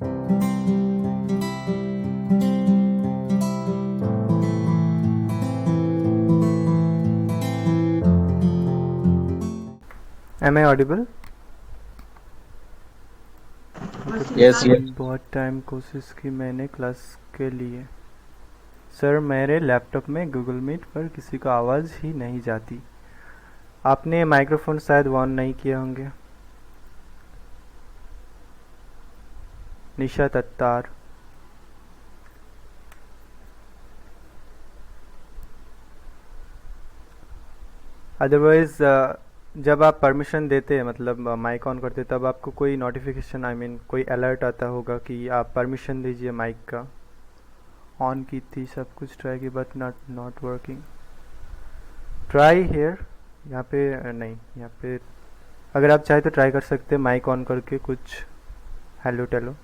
Am I audible? Yes yes. बहुत time कोशिश की मैंने क्लास के लिए। सर मेरे लैपटॉप में गूगल मीट पर किसी को आवाज़ ही नहीं जाती। आपने माइक्रोफोन शायद ऑन नहीं किए होंगे। निशा तत्तार। अदरवाइज जब आप परमिशन देते मतलब माइक ऑन करते तब आपको कोई नोटिफिकेशन कोई अलर्ट आता होगा कि आप परमिशन दीजिए माइक का। ऑन की थी सब कुछ ट्राई की but not working. Try here. यहाँ पे नहीं, यहाँ पे अगर आप चाहे तो ट्राई कर सकते हैं माइक ऑन करके कुछ हेलो टेलो।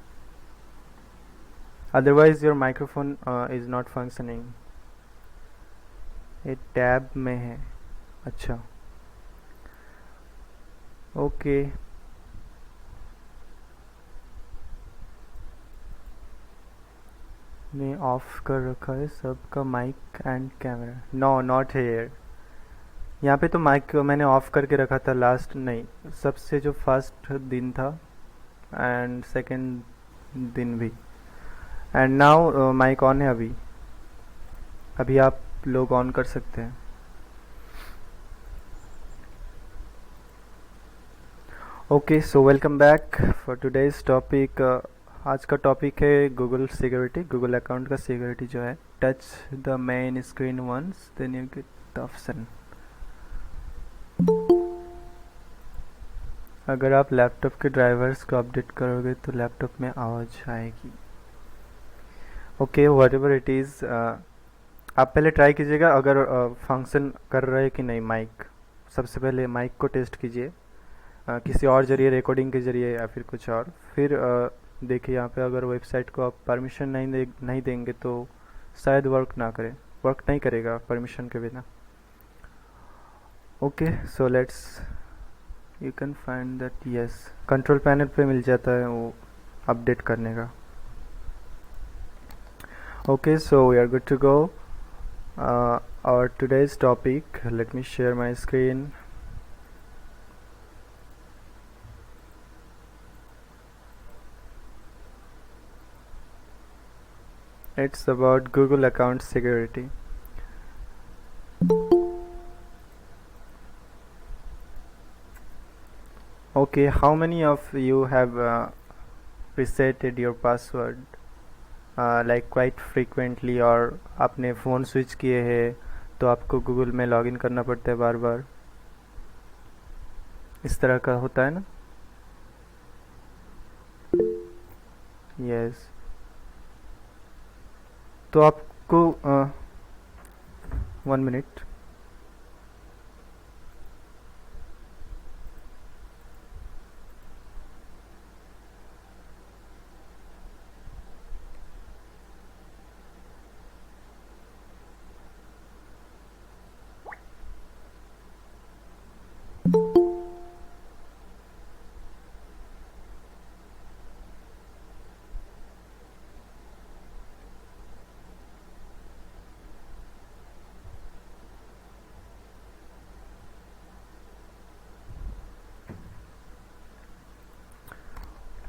Otherwise your microphone is not functioning. ये टैब में है। अच्छा ओके। ने ऑफ कर रखा है सबका mic and camera. No not here. यहाँ पे तो माइक मैंने ऑफ करके रखा था लास्ट, नहीं सबसे जो फर्स्ट दिन था एंड सेकंड दिन भी। एंड नाउ माइक ऑन है अभी। अभी आप लोग ऑन कर सकते हैं। Okay so welcome back for today's topic. आज का टॉपिक है गूगल सिक्योरिटी, गूगल अकाउंट का सिक्योरिटी जो है। Touch the main screen once then you get the option. अगर आप लैपटॉप के ड्राइवर्स को अपडेट करोगे तो लैपटॉप में आवाज़ आएगी। Okay what ever it is. आप पहले ट्राई कीजिएगा अगर फंक्शन कर रहा है कि नहीं माइक। सबसे पहले माइक को टेस्ट कीजिए किसी और जरिए, रिकॉर्डिंग के जरिए या फिर कुछ और। फिर देखिए यहाँ पे अगर वेबसाइट को आप परमिशन नहीं देंगे तो शायद वर्क नहीं करेगा परमिशन के बिना। Okay so let's you can find that yes control panel पे मिल जाता है वो अपडेट करने का। Okay so we are good to go. our today's topic, let me share my screen. It's about Google account security. Okay, how many of you have resetted your password like quite frequently, और आपने phone switch किए हैं तो आपको Google में login करना पड़ता है बार बार, इस तरह का होता है ना? यस तो आपको 1 minute.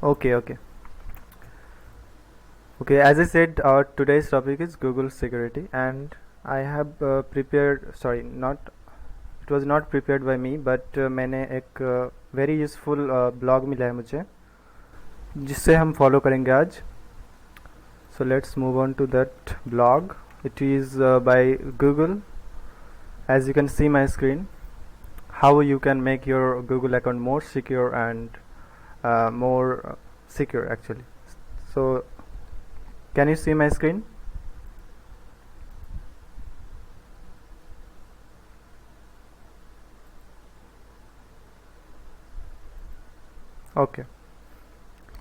Okay. Okay, as I said, our today's topic is Google security, and I have prepared. Sorry, not it was not prepared by me, but मैंने एक very useful blog मिला है मुझे जिससे हम follow करेंगे आज. So let's move on to that blog. It is by Google. As you can see my screen, how you can make your Google account more secure and more secure actually. So can you see my screen? Okay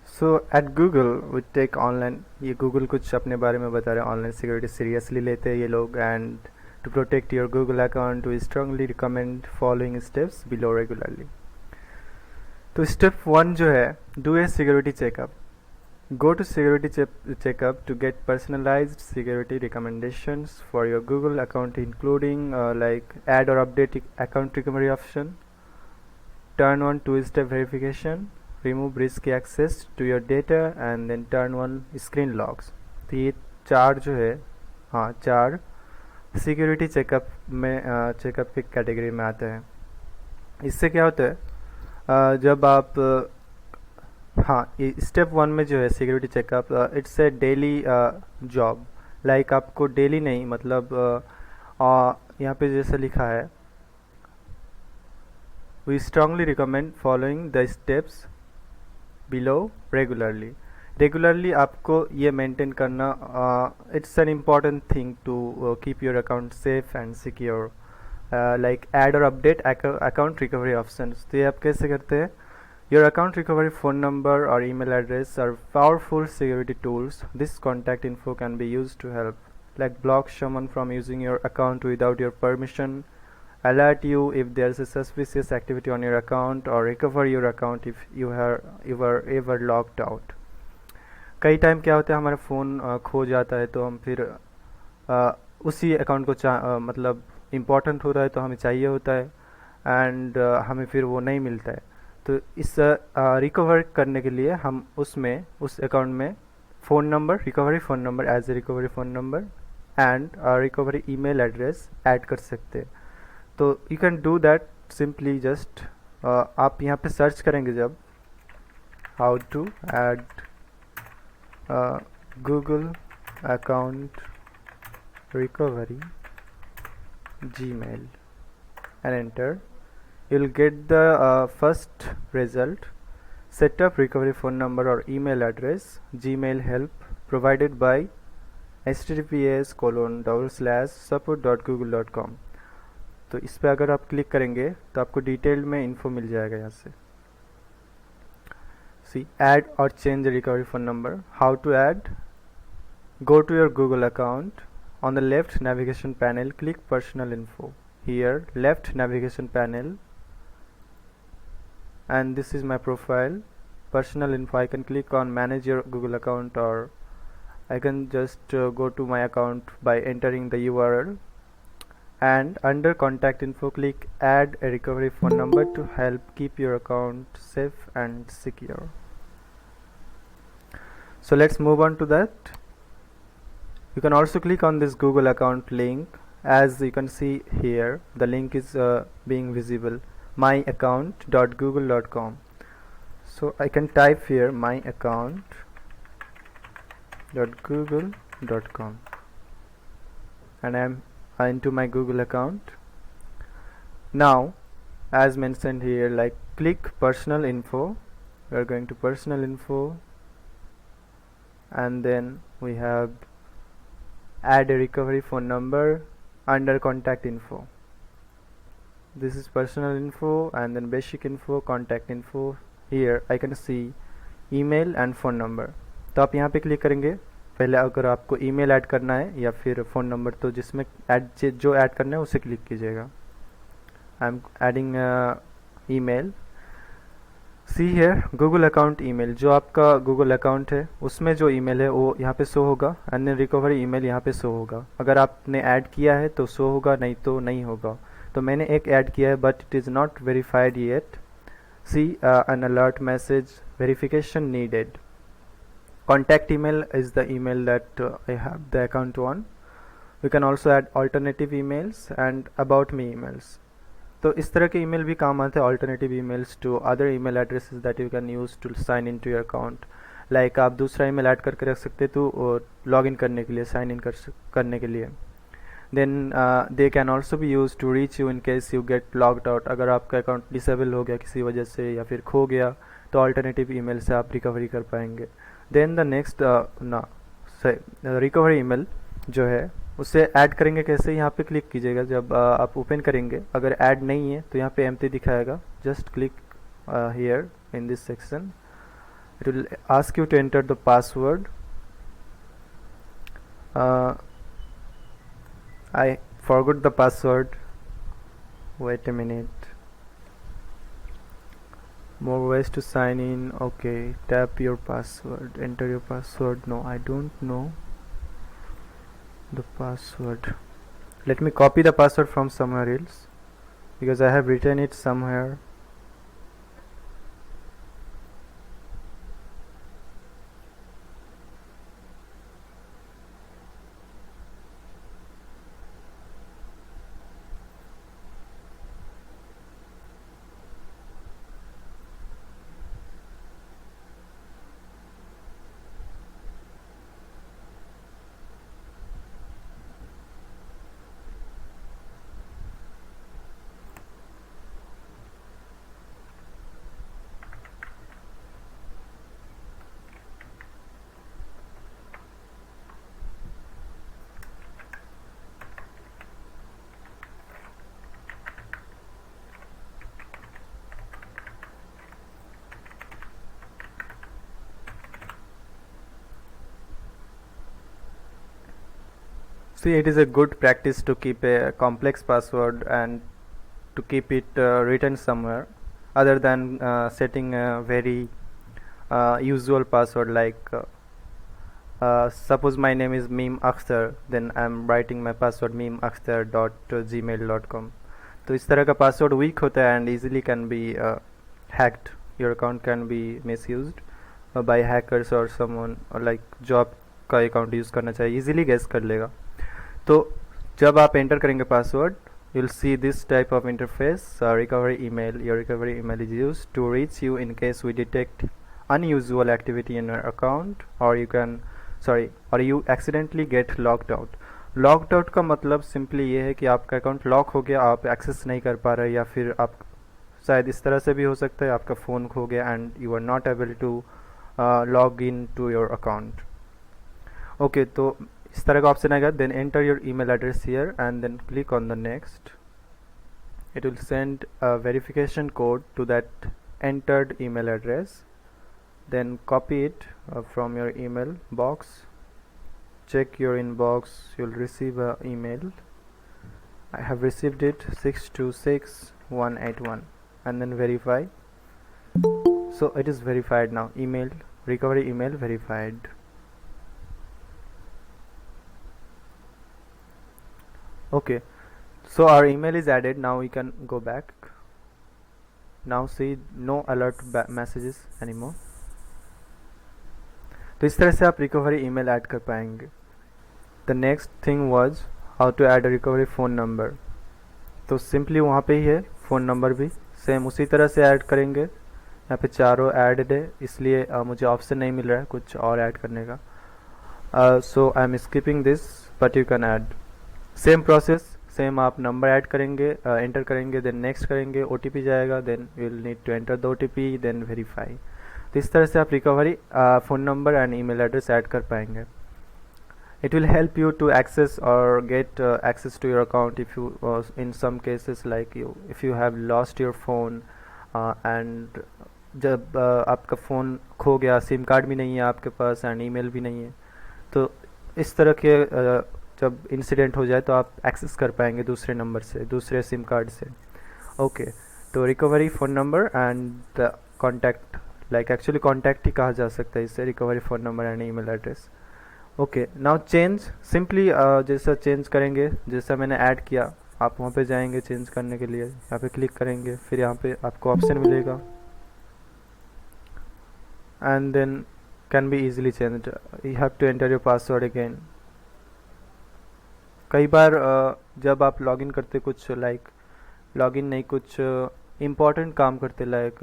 so at Google we take online, ये Google कुछ अपने बारे में बता रहे हैं, online security seriously लेते हैं ये लोग। And to protect your Google account we strongly recommend following steps below regularly. तो स्टेप 1 जो है, do a security checkup. Go to Security Checkup to get personalized security recommendations for your Google account, including like add or update account recovery option, turn on two-step verification, remove risky access to your data, and then turn on screen locks. तो ये चार जो है, हाँ, चार security checkup में checkup की category में आते हैं. इससे क्या होता है, जब आप हाँ, स्टेप वन में जो है security checkup, it's a daily job. Like आपको डेली नहीं, मतलब यहाँ पे जैसा लिखा है, we strongly recommend following the steps below regularly आपको ये मेंटेन करना. It's an important thing to keep your account safe and secure. Like add और अपडेट अकाउंट रिकवरी ऑप्शंस. तो ये आप कैसे करते हैं? Your account recovery phone number or email address are powerful security tools. This contact info can be used to help, like block someone from using your account without your permission, alert you if there's a suspicious activity on your account, or recover your account if you were ever logged out. कई time क्या होता है, हमारा phone खो जाता है, तो हम फिर उसी अकाउंट को मतलब इम्पॉर्टेंट हो रहा है तो हमें चाहिए होता है, एंड हमें फिर वो नहीं मिलता है. तो इस रिकवर करने के लिए हम उस अकाउंट में phone number, recovery phone number as a recovery phone number and recovery email address add कर सकते हैं. तो you can do that simply just आप यहाँ पे सर्च करेंगे जब how to add Google account recovery Gmail and enter. You'll get the first result. Set up recovery phone number or email address. Gmail help provided by https://support.google.com. तो इस पर अगर आप क्लिक करेंगे तो आपको डिटेल में इन्फो मिल जाएगा. यहाँ से सी add or change the recovery phone number. How to add? Go to your Google account. On the left navigation panel, click personal info. Here, left navigation panel, and this is my profile, personal info. I can click on manage your Google account, or I can just go to my account by entering the URL, and under contact info click add a recovery phone number to help keep your account safe and secure. So let's move on to that. You can also click on this Google account link. As you can see here, the link is being visible, myaccount.google.com. So I can type here myaccount.google.com, and I'm into my Google account. Now, as mentioned here, like click personal info. We are going to personal info, and then we have add a recovery phone number under contact info. This is personal info, and then basic info, contact info. Here I can see email and phone number. तो आप यहाँ पे click करेंगे. पहले अगर आपको email add करना है या फिर फ़ोन नंबर, तो जिसमें जो ऐड करना है उसे क्लिक कीजिएगा. I am adding email. See here Google account email. जो आपका गूगल अकाउंट है उसमें जो ईमेल है वो यहाँ पे शो होगा, एंड रिकवरी ईमेल यहाँ पे शो होगा. अगर आपने ऐड किया है तो शो होगा, नहीं तो नहीं होगा. तो मैंने एक ऐड किया है, but it is not verified yet. See an alert message, verification needed. Contact email is the email that I have the account on. We can also add alternative emails and about me emails. तो इस तरह के email भी काम आते हैं, alternative emails to other email addresses that you can use to sign into your account. Like आप दूसरा email ऐड करके रख सकते तो लॉग इन करने के लिए, साइन इन करने के लिए. Then they can also be used to reach you in case you get logged out. अगर आपका अकाउंट डिसेबल हो गया किसी वजह से या फिर खो गया, तो अल्टरनेटिव ईमेल से आप रिकवरी कर पाएंगे. Then the next recovery email जो है उसे ऐड करेंगे कैसे. यहाँ पे क्लिक कीजिएगा. जब आप ओपन करेंगे, अगर ऐड नहीं है तो यहाँ पे एम्प्टी दिखाएगा. Just click here in this section. It will ask you to enter the password. I forgot the password. Wait a minute. More ways to sign in. Okay, tap your password, enter your password. No, I don't know the password. Let me copy the password from somewhere else because I have written it somewhere. See, it is a good practice to keep a complex password and to keep it written somewhere other than setting a very usual password like suppose my name is Meme Akhtar, then I'm writing my password memeakhtar.gmail.com. तो इस तरह का password weak होता है and easily can be hacked. Your account can be misused by hackers और someone like जो आपका account use करना चाहिए इजीली गेस कर लेगा. तो जब आप एंटर करेंगे password you'll see this type of interface. Recovery email. Your recovery email is used to reach you in case we detect unusual activity in your account or you accidentally get logged out. Logged out का मतलब simply ये है कि आपका account lock हो गया, आप access नहीं कर पा रहे, या फिर आप शायद इस तरह से भी हो सकता है आपका फ़ोन खो गया and you are not able to log in to your account. Okay, तो इस तरह का ऑप्शन आएगा. Then enter your email address here and then click on the next. It will send a verification code to that entered email address. Then copy it from your email box. Check your inbox, you'll receive a email. I have received it 626181 and then verify. So it is verified now. Email, recovery email verified. Okay, so our email is added. Now we can go back. Now see no alert messages anymore. तो इस तरह से आप recovery email add कर पाएंगे. The next thing was how to add a recovery phone number. तो simply वहाँ पे ही है, फ़ोन नंबर भी सेम उसी तरह से ऐड करेंगे. यहाँ पे चारों ऐड है, इसलिए मुझे ऑप्शन नहीं मिल रहा है कुछ और ऐड करने का. So I am skipping this but you can add. Same process, same आप नंबर ऐड करेंगे, एंटर करेंगे, देन नेक्स्ट करेंगे, OTP जाएगा, then you will need to enter the OTP, then verify. तो इस तरह से आप recovery phone number and email address add कर पाएंगे. It will help you to access or get access to your account if you in some cases like if you have lost your phone and जब आपका phone खो गया, SIM card भी नहीं है आपके पास एंड ईमेल भी नहीं है, तो इस तरह के जब इंसिडेंट हो जाए तो आप एक्सेस कर पाएंगे दूसरे नंबर से, दूसरे सिम कार्ड से. ओके, तो recovery phone number and contact, like actually contact ही कहा जा सकता है इसे, recovery phone number and email address. Okay, now change. Simply जैसा चेंज करेंगे, जैसा मैंने ऐड किया, आप वहाँ पे जाएंगे चेंज करने के लिए, यहाँ पे क्लिक करेंगे, फिर यहाँ पे आपको ऑप्शन मिलेगा and then can be easily change. You have to enter your password again. कई बार जब आप लॉगिन करते कुछ लाइक लॉगिन नहीं, कुछ इम्पॉर्टेंट काम करते लाइक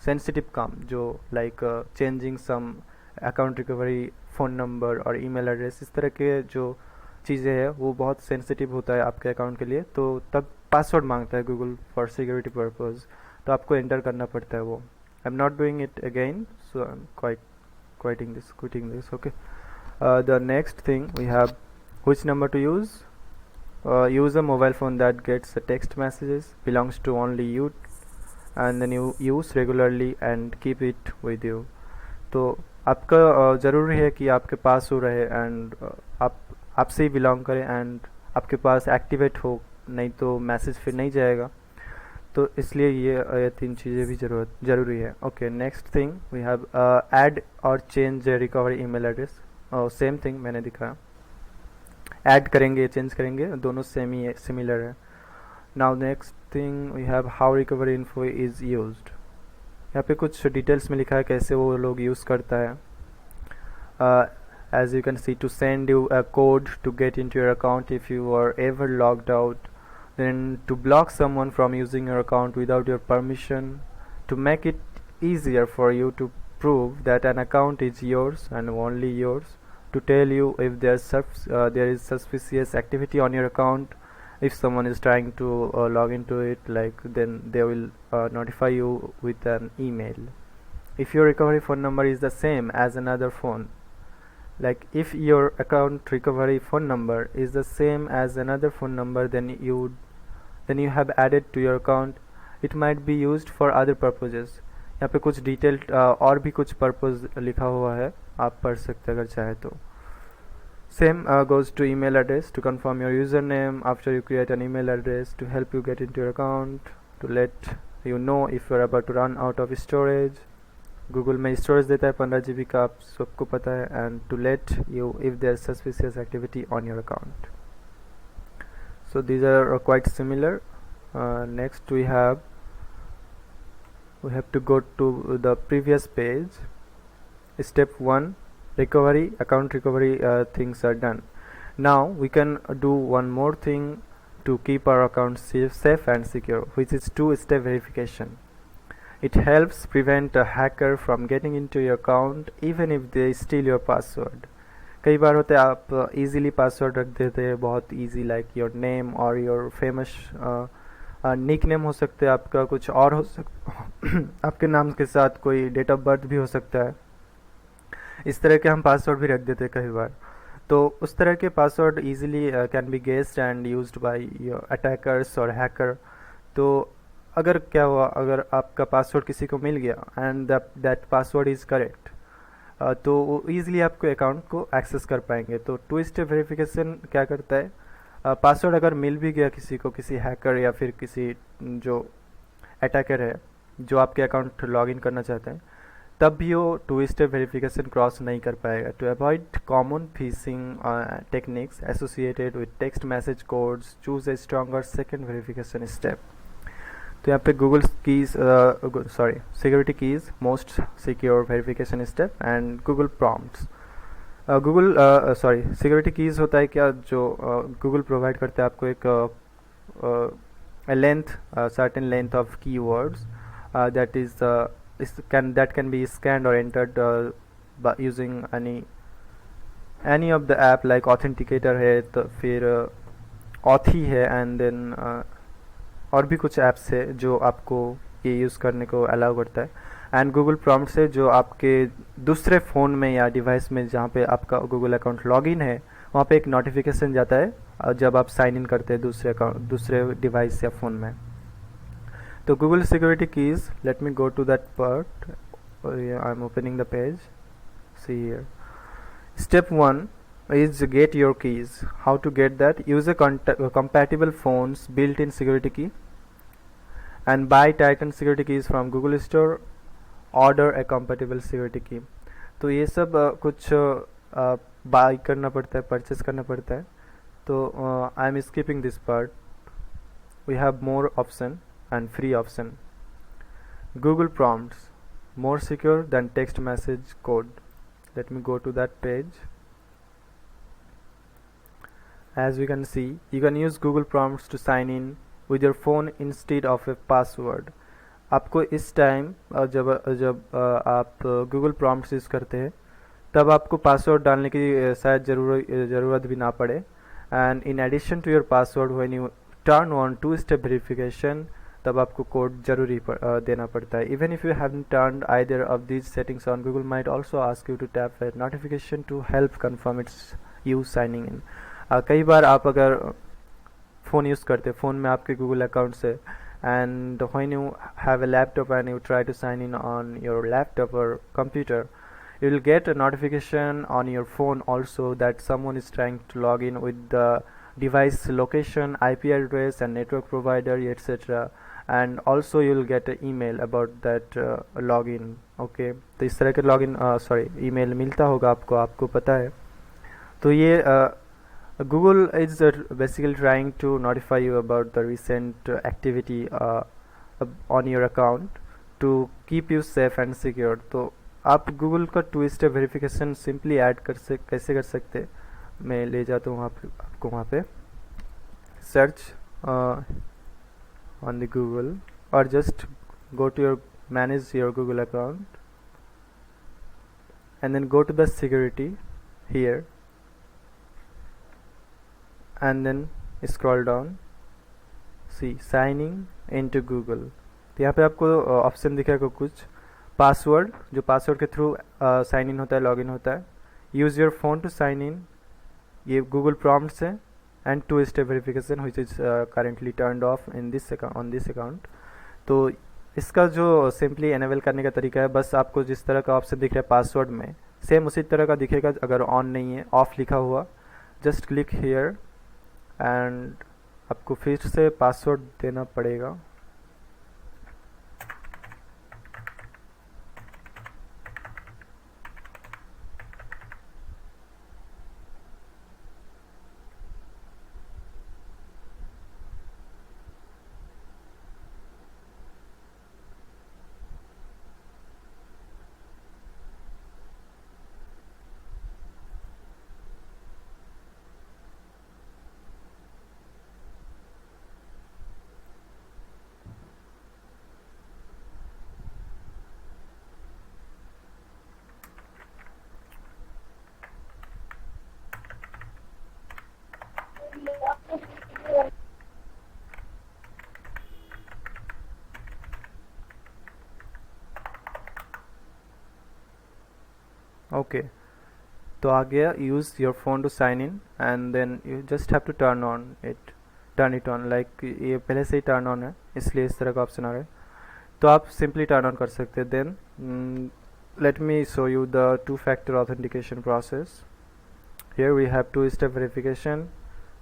सेंसिटिव काम, जो like changing some account recovery phone number और ईमेल एड्रेस, इस तरह के जो चीज़ें हैं वो बहुत सेंसिटिव होता है आपके अकाउंट के लिए, तो तब पासवर्ड मांगता है गूगल फॉर सिक्योरिटी पर्पज़, तो आपको एंटर करना पड़ता है वो. I am not doing it again, so I M quitting this. Okay, the next thing we have, which number to use. Use a mobile phone that gets the text messages, belongs to only you, and then you use regularly and keep it with you. तो आपका ज़रूरी है कि आपके पास हो रहे and आपसे ही belong करे एंड आपके पास एक्टिवेट हो, नहीं तो मैसेज फिर नहीं जाएगा. तो इसलिए ये 3 चीज़ें भी ज़रूरी है. Okay, next thing we have add और change recovery email address. Same thing मैंने दिखाया. ऐड करेंगे, चेंज करेंगे, दोनों सेम ही सिमिलर है. Now next thing we have how recovery info is used. यहाँ पे कुछ डिटेल्स में लिखा है कैसे वो लोग यूज़ करता है. as you can see, to send you a code to get into your account if you are ever logged out, then to block someone from using your account without your permission, to make it easier for you to prove that an account is yours and only yours, to tell you if there is suspicious activity on your account. If someone is trying to log into it, then they will notify you with an email. If your recovery phone number is the same as another phone, if your account recovery phone number is the same as another phone number, then you have added to your account, it might be used for other purposes. यहाँ पे कुछ detail और भी कुछ purpose लिखा हुआ है, आप पढ़ सकते अगर चाहे तो. Same goes to email address, to confirm your username after you create an email address, to help you get into your account, to let you know if you are about to run out of storage. Google में storage देता है 15 GB का, आप सबको पता है. And to let you if there suspicious activity on your account. So these are quite similar. Next we have to go to the previous page. Step 1, recovery, account recovery things are done. Now we can do one more thing to keep our account safe and secure, which is two-step verification. It helps prevent a hacker from getting into your account even if they steal your password. कई बार होता है आप easily password रख देते हैं, बहुत easy, like your name or your famous nickname हो सकते हैं आपका, कुछ और हो सकता आपके नाम के साथ कोई डेट ऑफ बर्थ भी हो सकता है. इस तरह के हम पासवर्ड भी रख देते हैं कई बार. तो उस तरह के password easily can be guessed and used by your attackers or hacker. तो अगर क्या हुआ, अगर आपका पासवर्ड किसी को मिल गया and that password is correct, तो वो ईज़िली आपको अकाउंट को एक्सेस कर पाएंगे. तो टू स्टेप वेरिफिकेशन क्या करता है, पासवर्ड अगर मिल भी गया किसी को, किसी हैकर या फिर किसी जो अटैकर है जो आपके अकाउंट लॉगिन करना चाहते हैं, तब भी वो टू स्टेप वेरिफिकेशन क्रॉस नहीं कर पाएगा. To avoid common phishing techniques associated with text message codes, choose a stronger second verification step. तो यहाँ पे Google keys security keys most secure verification step and Google prompts. Security keys होता है क्या, जो गूगल प्रोवाइड करता है आपको एक certain length of keywords that can be scanned or entered by using any of the app, like authenticator है, तो फिर ऑथी है, एंड देन और भी कुछ ऐप्स है जो आपको ये यूज़ करने को अलाउ करता है. एंड गूगल प्रॉम्प्ट से जो आपके दूसरे फ़ोन में या डिवाइस में जहाँ पे आपका गूगल अकाउंट लॉगिन है, वहाँ पे एक नोटिफिकेशन जाता है जब आप साइन इन करते हैं दूसरे डिवाइस या फ़ोन में. तो Google security keys, let me go to that part. I am opening the page. See here. Step 1 is get your keys. How to get that? Use a compatible phones built-in security key and buy Titan security keys from Google Store. Order a compatible security key. तो ये सब कुछ bye करना पड़ता है, purchase करना पड़ता है. तो I am skipping this part. We have more option and free option. Google prompts, more secure than text message code. Let me go to that page. As we can see, you can use Google prompts to sign in with your phone instead of a password. आपको इस time जब आप Google prompts use करते हैं, तब आपको password डालने की शायद ज़रूरत भी ना पड़े. And in addition to your password, when you turn on two-step verification, तब आपको कोड जरूरी देना पड़ता है. Even if you haven't turned either off these settings on, Google might also ask you to tap a notification to help confirm it's you signing in. कई बार आप अगर फ़ोन यूज़ करते हैं, फ़ोन में आपके गूगल अकाउंट से, and when you have a laptop and you try to sign in on your laptop और computer, you will get a notification on your phone also that someone is trying to log in with the device location, IP address and network provider, etc. and also you will get an email about that login. Okay, तो इस तरह के login email मिलता होगा आपको पता है। तो ये Google is basically trying to notify you about the recent activity on your account to keep you safe and secure। तो आप Google का two step verification simply add कैसे कर सकते, मैं ले जाता हूँ आपको वहाँ पे। Search on the Google or just go to your manage your Google account and then go to the security here and then scroll down, see signing into Google। तो यहाँ पे आपको ऑप्शन दिखेगा कुछ पासवर्ड, जो पासवर्ड के through sign in होता है, लॉगिन होता है। Use your phone to sign in, ये गूगल प्रॉम्प्ट्स है। And two step verification which is currently turned off in this on this account. तो इसका जो सिंपली एनेबल करने का तरीका है, बस आपको जिस तरह का ऑप्शन दिख रहा है पासवर्ड में, सेम उसी तरह का दिखेगा अगर ऑन नहीं है, ऑफ लिखा हुआ। जस्ट क्लिक हियर एंड आपको फिर से पासवर्ड देना पड़ेगा। ओके, तो आ गया use your phone to sign in and then you just have to turn it on. Like ये पहले से ही टर्न ऑन है इसलिए इस तरह का ऑप्शन आ गया। तो आप सिंपली टर्न ऑन कर सकते हैं। Then let me show you the two factor authentication process. Here we have two step verification,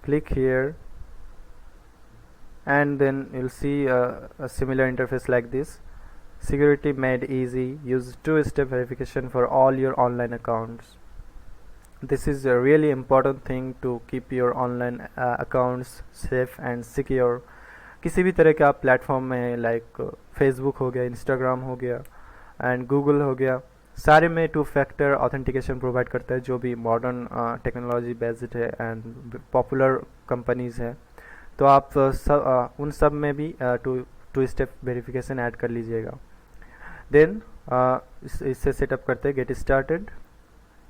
click here and then you'll see a similar interface like this. Security made easy, use two-step verification for all your online accounts. This is a really important thing to keep your online accounts safe and secure। किसी भी तरह के आप platform में like Facebook हो गया, Instagram हो गया एंड गूगल हो गया, सारे में टू फैक्टर ऑथेंटिकेशन प्रोवाइड करता है, जो भी मॉडर्न टेक्नोलॉजी बेस्ड है एंड पॉपुलर कंपनीज है। तो आप उन सब में भी टू स्टेप वेरिफिकेशन ऐड कर लीजिएगा। देन इससे सेटअप करते हैं। Get started,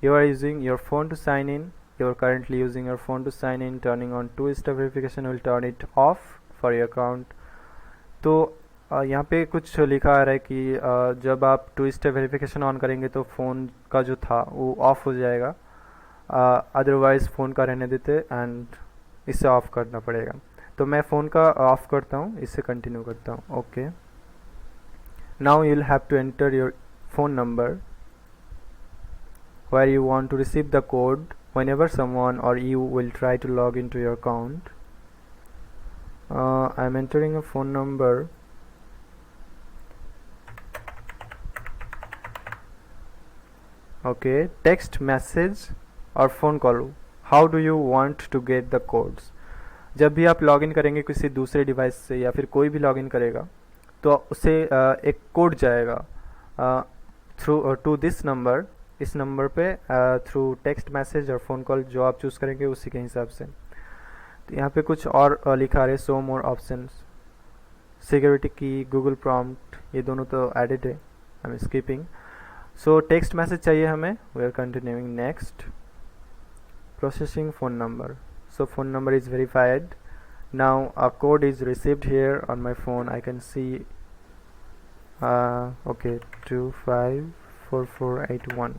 you are using your phone to sign in, you are currently using your phone to sign in, turning on two step verification will turn it off for your account. तो यहाँ पे कुछ लिखा आ रहा है कि जब आप टू स्टेप वेरिफिकेशन ऑन करेंगे तो फ़ोन का जो था वो ऑफ हो जाएगा, अदरवाइज़ फ़ोन का रहने देते एंड इसे ऑफ करना पड़ेगा। तो मैं फ़ोन का ऑफ करता हूँ, इससे कंटिन्यू करता हूँ। Okay, now you will have to enter your phone number where you want to receive the code whenever someone or you will try to log into your account। I'm entering a phone number, okay, text message और phone call. How do you want to get the codes. जब भी आप login करेंगे किसी दूसरे device से या फिर कोई भी लॉगिन करेगा तो उसे एक कोड जाएगा थ्रू टू दिस नंबर, इस नंबर पे थ्रू टेक्स्ट मैसेज और फ़ोन कॉल, जो आप चूज़ करेंगे उसी के हिसाब से। तो यहाँ पे कुछ और लिखा है, so more options, security key, Google prompt, ये दोनों तो एडिड है, I am skipping. So text message चाहिए हमें, we are continuing next. Processing phone number, so phone number is verified। now a code is received here on my phone, I can see okay, 254481।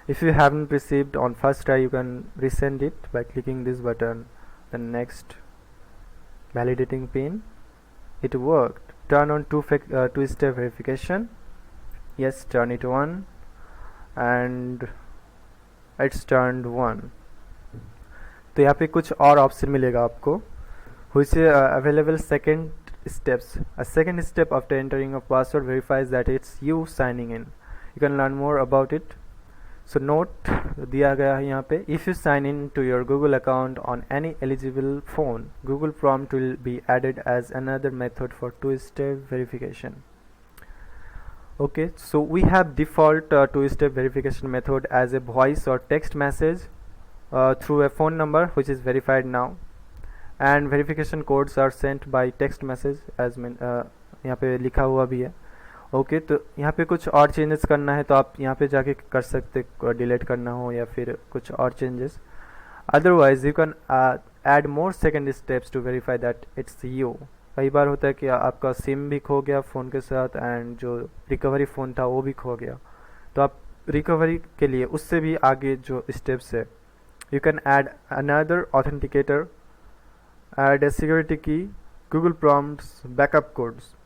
if you haven't received on first try, you can resend it by clicking this button। then next, validating pin, it worked। turn on two-step verification, yes, turn it on and it's turned on। तो यहाँ पे कुछ और option मिलेगा आपको, which available second steps. A second step after entering a password verifies that it's you signing in. You can learn more about it. So note दिया गया है यहाँ पे, if you sign in to your Google account on any eligible phone, Google Prompt will be added as another method for two-step verification. Okay, so we have default two-step verification method as a voice or text message through a phone number which is verified now, and verification codes are sent by text message as यहाँ पे लिखा हुआ भी है. Okay तो यहाँ पे कुछ और चेंजेस करना है तो आप यहाँ पे जाके कर सकते, डिलीट करना हो या फिर कुछ और changes. Otherwise you can add more second steps to verify that it's you. कई बार होता है कि आपका सिम भी खो गया फ़ोन के साथ एंड जो रिकवरी फ़ोन था वो भी खो गया, तो आप रिकवरी के लिए उससे भी आगे जो स्टेप्स है, you can add another authenticator, add a security key, Google prompts, backup codes.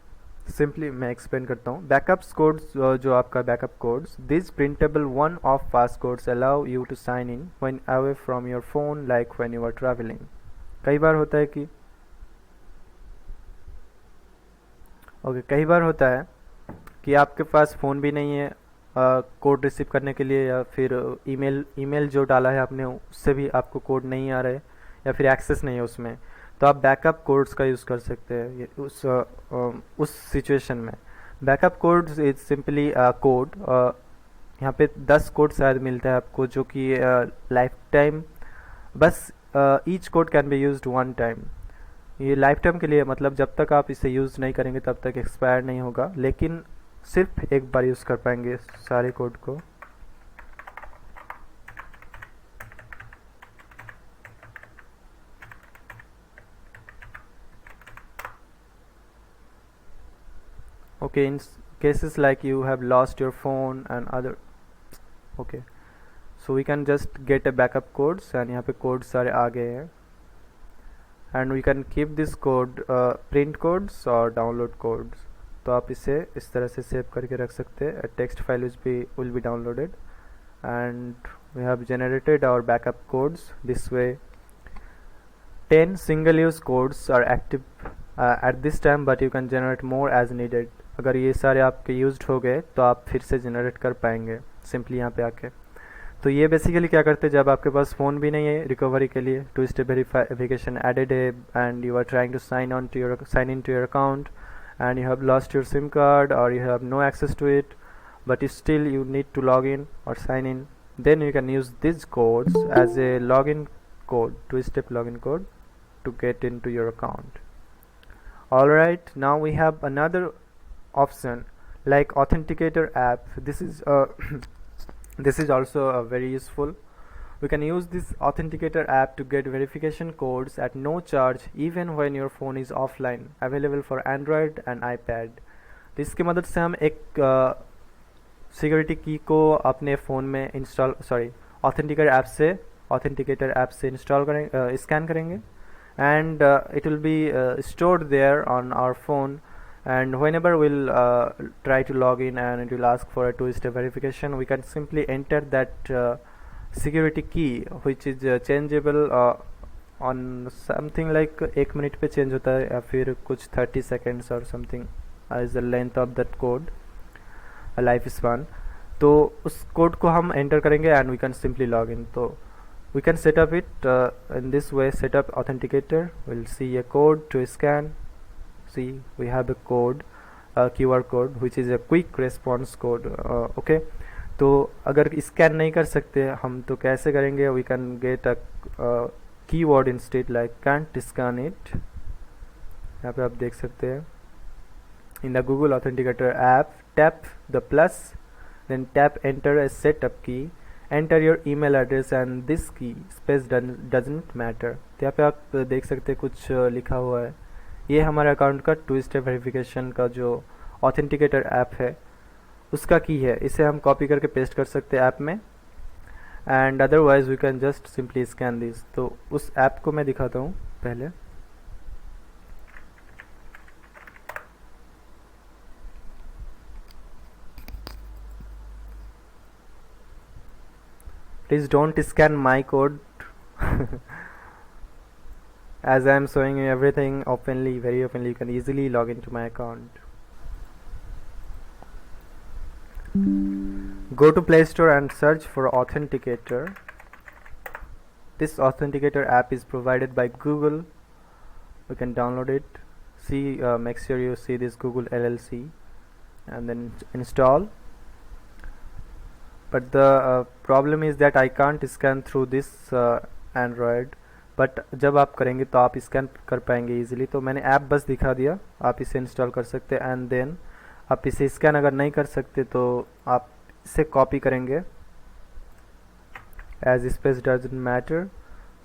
Simply मैं एक्सप्लेन करता हूँ. बैकअप्स कोड्स, जो आपका backup codes, this printable one of pass codes allow you to sign in when away from your phone like when you are travelling. कई बार होता है कि कई बार होता है कि आपके पास फ़ोन भी नहीं है कोड रिसीव करने के लिए, या फिर ईमेल जो डाला है आपने उससे भी आपको कोड नहीं आ रहा है या फिर एक्सेस नहीं है उसमें, तो आप बैकअप कोड्स का यूज़ कर सकते हैं उस सिचुएशन में. Backup codes is simply code. यहाँ पे 10 कोड शायद मिलता है आपको जो कि लाइफ टाइम, बस each code can be used one time. ये लाइफ टाइम के लिए, मतलब जब तक आप इसे यूज़ नहीं करेंगे तब तक एक्सपायर नहीं होगा, लेकिन सिर्फ एक बार यूज़ कर पाएंगे सारे कोड को. Okay, in cases like you have lost your phone and other, okay, so we can just get a backup codes and यहाँ पे codes सारे आ गए हैं, and we can keep this code print codes और download codes. तो आप इसे इस तरह से सेव करके रख सकते हैं. A text file will be downloaded and we have generated our backup codes this way. 10 single use codes are active at this time, but you can generate more as needed. अगर ये सारे आपके used हो गए तो आप फिर से जनरेट कर पाएंगे सिंपली यहाँ पे आके. तो ये बेसिकली क्या करते हैं, जब आपके पास फ़ोन भी नहीं है रिकवरी के लिए, टू स्टेप वेरिफिकेशन एडेड है and you are trying to sign in to your account and you have lost your SIM card और you have no access to it, but still you need to log in or sign in, then you can use these codes as a login code, two-step login code to get into your account. Alright, now we have another option like authenticator app. This is this is also very useful. We can use this authenticator app to get verification codes at no charge even when your phone is offline, available for Android and iPad. तो इसकी मदद से हम एक security की को अपने phone में ऑथेंटिकेटर ऐप से इंस्टॉल करेंगे, स्कैन करेंगे, and it will B stored there on our phone, and whenever we'll try to log in and it will ask for a two-step verification, we can simply enter that security key which is changeable on something like 1 minute पे change होता है या फिर कुछ 30 seconds or something is the length of that code life span. तो उस code को हम एंटर करेंगे and we can simply log in. तो we can set up it in this way. Set up authenticator, will see a code to scan. See we have a code, QR code which is a quick response code. Okay, तो अगर scan नहीं कर सकते हम तो कैसे करेंगे, we can get a keyword instead like can't scan it. यहाँ पे आप देख सकते हैं in the Google Authenticator app, tap the plus, then tap enter a setup key, enter your email address and this key space doesn't matter. तो यहाँ पे आप देख सकते हैं कुछ लिखा हुआ है. ये हमारे अकाउंट का टू स्टेप वेरिफिकेशन का जो ऑथेंटिकेटर ऐप है उसका की है. इसे हम कॉपी करके पेस्ट कर सकते हैं ऐप में, and otherwise we can just simply scan this. तो उस ऐप को मैं दिखाता हूँ पहले. Please don't scan my code. As I am showing you everything openly, very openly, you can easily log into my account. Go to Play Store and search for Authenticator. This Authenticator app is provided by Google. You can download it. See, make sure you see this Google LLC and then install. But the problem is that I can't scan through this Android. But जब आप करेंगे तो आप scan कर पाएंगे easily, तो मैंने app बस दिखा दिया, आप इसे इंस्टॉल कर सकते हैं एंड देन आप इसे स्कैन अगर नहीं कर सकते तो आप इसे कॉपी करेंगे as space doesn't matter,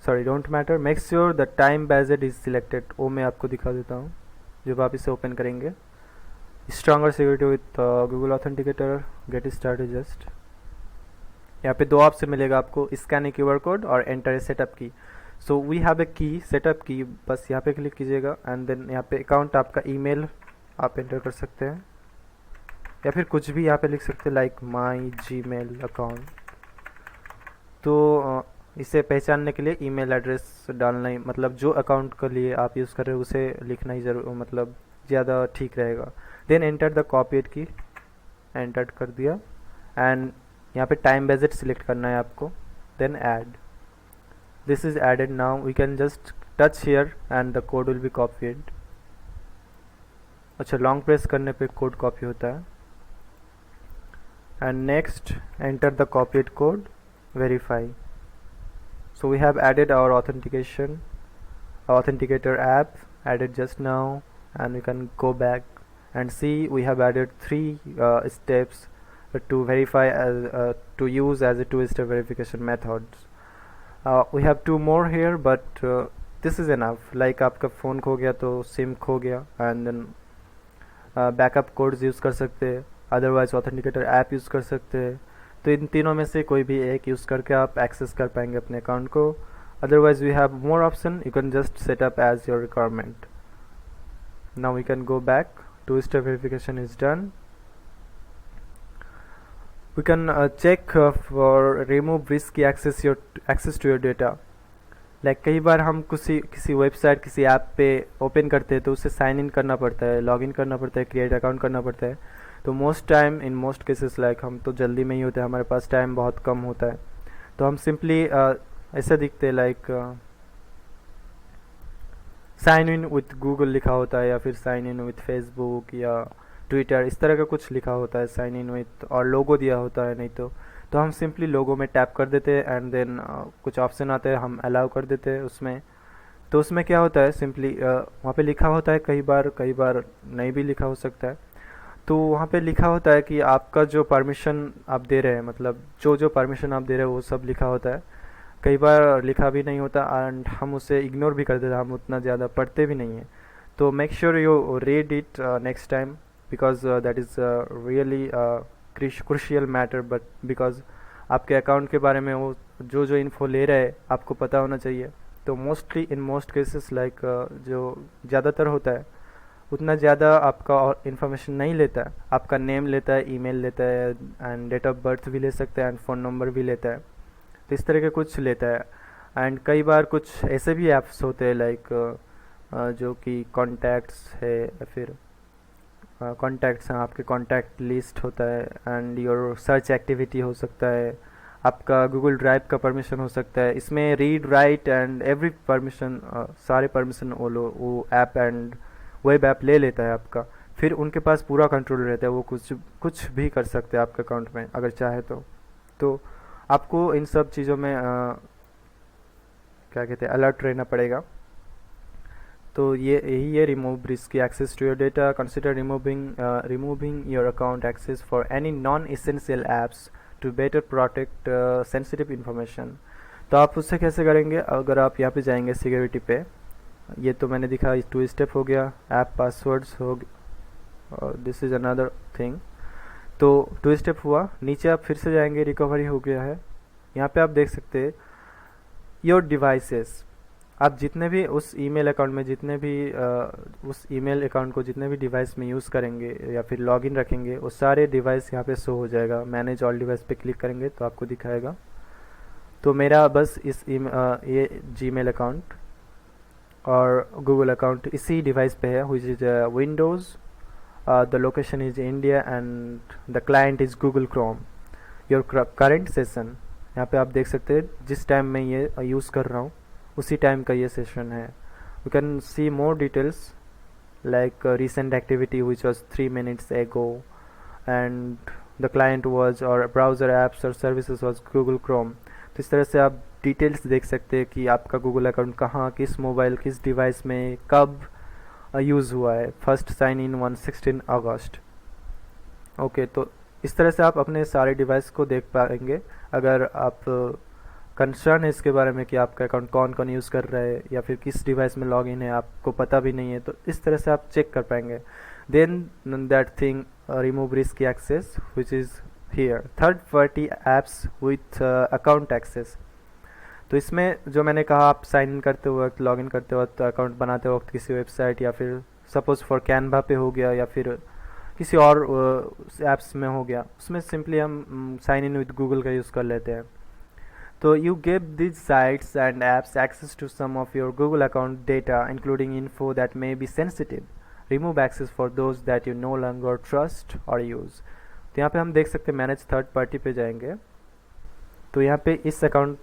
sorry don't matter, make sure the time based is selected, वो मैं आपको दिखा देता हूँ जब आप इसे ओपन करेंगे। Stronger security with Google authenticator, get started just. यहाँ पे दो ऑप्शन मिलेगा आपको, स्कैन ए क्यूआर कोड और enter a setup key. So we have a की, सेटअप की, बस यहाँ पे क्लिक कीजिएगा एंड देन यहाँ पे अकाउंट आपका ईमेल आप एंटर कर सकते हैं या फिर कुछ भी यहाँ पे लिख सकते हैं लाइक माई जीमेल अकाउंट। तो इसे पहचानने के लिए ईमेल एड्रेस डालना ही, मतलब जो अकाउंट के लिए आप यूज़ कर रहे हो उसे लिखना ही जरूर, मतलब ज़्यादा ठीक रहेगा। देन एंटर द कॉपीड की, एंटर कर दिया एंड यहाँ पे टाइम बेस्ड सिलेक्ट करना है आपको, then add. This is added now. We can just touch here and the code will be copied. अच्छा, लॉन्ग प्रेस करने पे कोड कॉपी होता है and next enter the copied code, verify. So we have added our authenticator app added just now and we can go back and see we have added 3 steps to verify to use as a two-step verification methods. We have 2 more here but this is enough. like आपका phone खो गया तो SIM खो गया and then backup codes use कर सकते हैं, otherwise authenticator app use कर सकते हैं। तो इन तीनों में से कोई भी एक यूज़ करके आप एक्सेस कर पाएंगे अपने अकाउंट को। Otherwise we have more option, you can just set up as your requirement. Now we can go back, two step verification is done. We can check for remove risky access to your data. Like कई बार हम किसी website, किसी app पे open करते हैं तो उसे sign in करना पड़ता है, लॉग इन करना पड़ता है, क्रिएट अकाउंट करना पड़ता है। तो इन मोस्ट केसेस लाइक हम तो जल्दी में ही होते हैं, हमारे पास टाइम बहुत कम होता है, तो हम सिंपली ऐसा दिखते हैं like sign in with Google लिखा होता है या फिर साइन इन विथ फेसबुक या ट्विटर, इस तरह का कुछ लिखा होता है साइन इन विथ, और लोगो दिया होता है नहीं तो हम सिंपली लोगो में टैप कर देते हैं एंड देन कुछ ऑप्शन आते हैं, हम अलाउ कर देते हैं उसमें। तो उसमें क्या होता है, सिंपली वहाँ पे लिखा होता है, कई बार नहीं भी लिखा हो सकता है। तो वहाँ पे लिखा होता है कि आपका जो परमिशन आप दे रहे हैं, मतलब जो परमिशन आप दे रहे हो वो सब लिखा होता है। कई बार लिखा भी नहीं होता एंड हम उसे इग्नोर भी कर देते हैं, हम उतना ज़्यादा पढ़ते भी नहीं हैं। तो make sure you read it next time because that is really crucial matter, but because आपके अकाउंट के बारे में वो जो इन्फो ले रहे हैं आपको पता होना चाहिए। तो mostly in most cases like जो ज़्यादातर होता है उतना ज़्यादा आपका इन्फॉर्मेशन नहीं लेता है, आपका नेम लेता है, ईमेल लेता है एंड डेट ऑफ बर्थ भी ले सकता है एंड फ़ोन नंबर भी लेता है। तो इस तरह के कुछ लेता है एंड कई बार कुछ ऐसे भी ऐप्स होते हैं लाइक जो कि कॉन्टैक्ट्स है या फिर कॉन्टैक्ट्स हैं, आपके कॉन्टैक्ट लिस्ट होता है एंड योर सर्च एक्टिविटी हो सकता है, आपका गूगल ड्राइव का परमिशन हो सकता है। इसमें read write and every permission, सारे परमिशन वो ऐप एंड वेब ऐप ले लेता है आपका, फिर उनके पास पूरा कंट्रोल रहता है, वो कुछ भी कर सकते हैं आपके अकाउंट में अगर चाहे तो आपको इन सब चीज़ों में क्या कहते हैं अलर्ट रहना पड़ेगा। तो यही है remove risky access to your data, consider removing your account access for any non essential apps to better protect sensitive information. तो आप उससे कैसे करेंगे, अगर आप यहाँ पे जाएंगे सिक्योरिटी पे, ये तो मैंने दिखा 2 स्टेप हो गया, ऐप पासवर्ड्स हो गया, दिस इज़ अनदर थिंग। तो 2 स्टेप हुआ, नीचे आप फिर से जाएंगे, रिकवरी हो गया है। यहाँ पे आप देख सकते हैं योर डिवाइसेस, आप जितने भी उस ईमेल अकाउंट में उस ईमेल अकाउंट को जितने भी डिवाइस में यूज़ करेंगे या फिर लॉगिन रखेंगे वो सारे डिवाइस यहाँ पे शो हो जाएगा। मैनेज ऑल डिवाइस पे क्लिक करेंगे तो आपको दिखाएगा। तो मेरा बस ये जीमेल अकाउंट और गूगल अकाउंट इसी डिवाइस पे है, which is Windows, the location is India and the client is Google Chrome. Your current session, यहाँ पे आप देख सकते हैं जिस टाइम मैं ये यूज़ कर रहा हूँ उसी टाइम का ये सेशन है। You can C more details like recent activity which was 3 minutes ago, and the client was or browser apps or services was Google Chrome। तो इस तरह से आप डिटेल्स देख सकते हैं कि आपका गूगल अकाउंट कहाँ, किस मोबाइल, किस डिवाइस में, कब यूज़ हुआ है। First sign in 16 August. Okay, तो इस तरह से आप अपने सारे डिवाइस को देख पाएंगे। अगर आप कंसर्न है इसके बारे में कि आपका अकाउंट कौन कौन यूज़ कर रहा है या फिर किस डिवाइस में लॉगिन है आपको पता भी नहीं है, तो इस तरह से आप चेक कर पाएंगे। Then that thing remove risky access which is here, third party apps with account access. तो इसमें जो मैंने कहा, आप साइन इन करते वक्त, लॉगिन करते वक्त, अकाउंट बनाते वक्त किसी वेबसाइट या फिर सपोज फॉर कैनवा पे हो गया या फिर किसी और ऐप्स में हो गया, उसमें सिंपली हम साइन इन विद गूगल का यूज़ कर लेते हैं। So you give these sites and apps access to some of your Google account data, including info that may be sensitive. Remove access for those that you no longer trust or use. तो यहाँ पे हम देख सकते हैं manage third party पे जाएंगे, तो यहाँ पे इस अकाउंट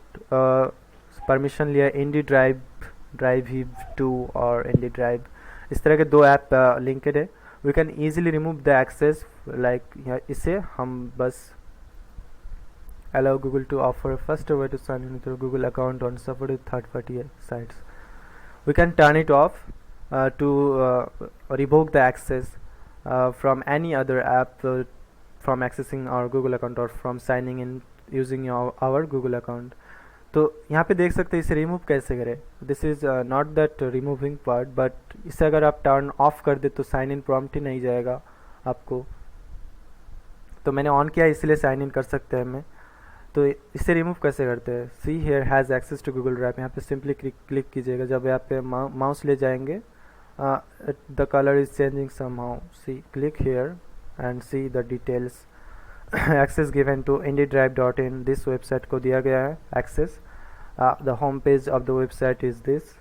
परमिशन लिया इंडी ड्राइव, ड्राइव हिव 2 और इंडी ड्राइव, इस तरह के दो ऐप लिंक्ड है। We can easily remove the access, like इसे हम बस allow Google to offer a faster way to sign in with your Google account on supported third-party sites. We can turn it off to revoke the access from any other app from accessing our Google account or from signing in using our Google account. तो यहाँ पे देख सकते हैं इसे remove कैसे करें। This is not that removing part, but इसे अगर आप टर्न ऑफ कर दे तो साइन इन प्रॉम्प्ट ही नहीं जाएगा आपको। तो मैंने ऑन किया इसलिए साइन इन कर सकते हैं हमें। तो इसे रिमूव कैसे करते हैं, see here has access to Google drive, यहाँ पे सिंपली क्लिक कीजिएगा। जब यहाँ पे माउस ले जाएंगे, the colour is changing somehow, see click here and see the details. Access given to indieDrive.in, this website को दिया गया है access. The home page of the website is this,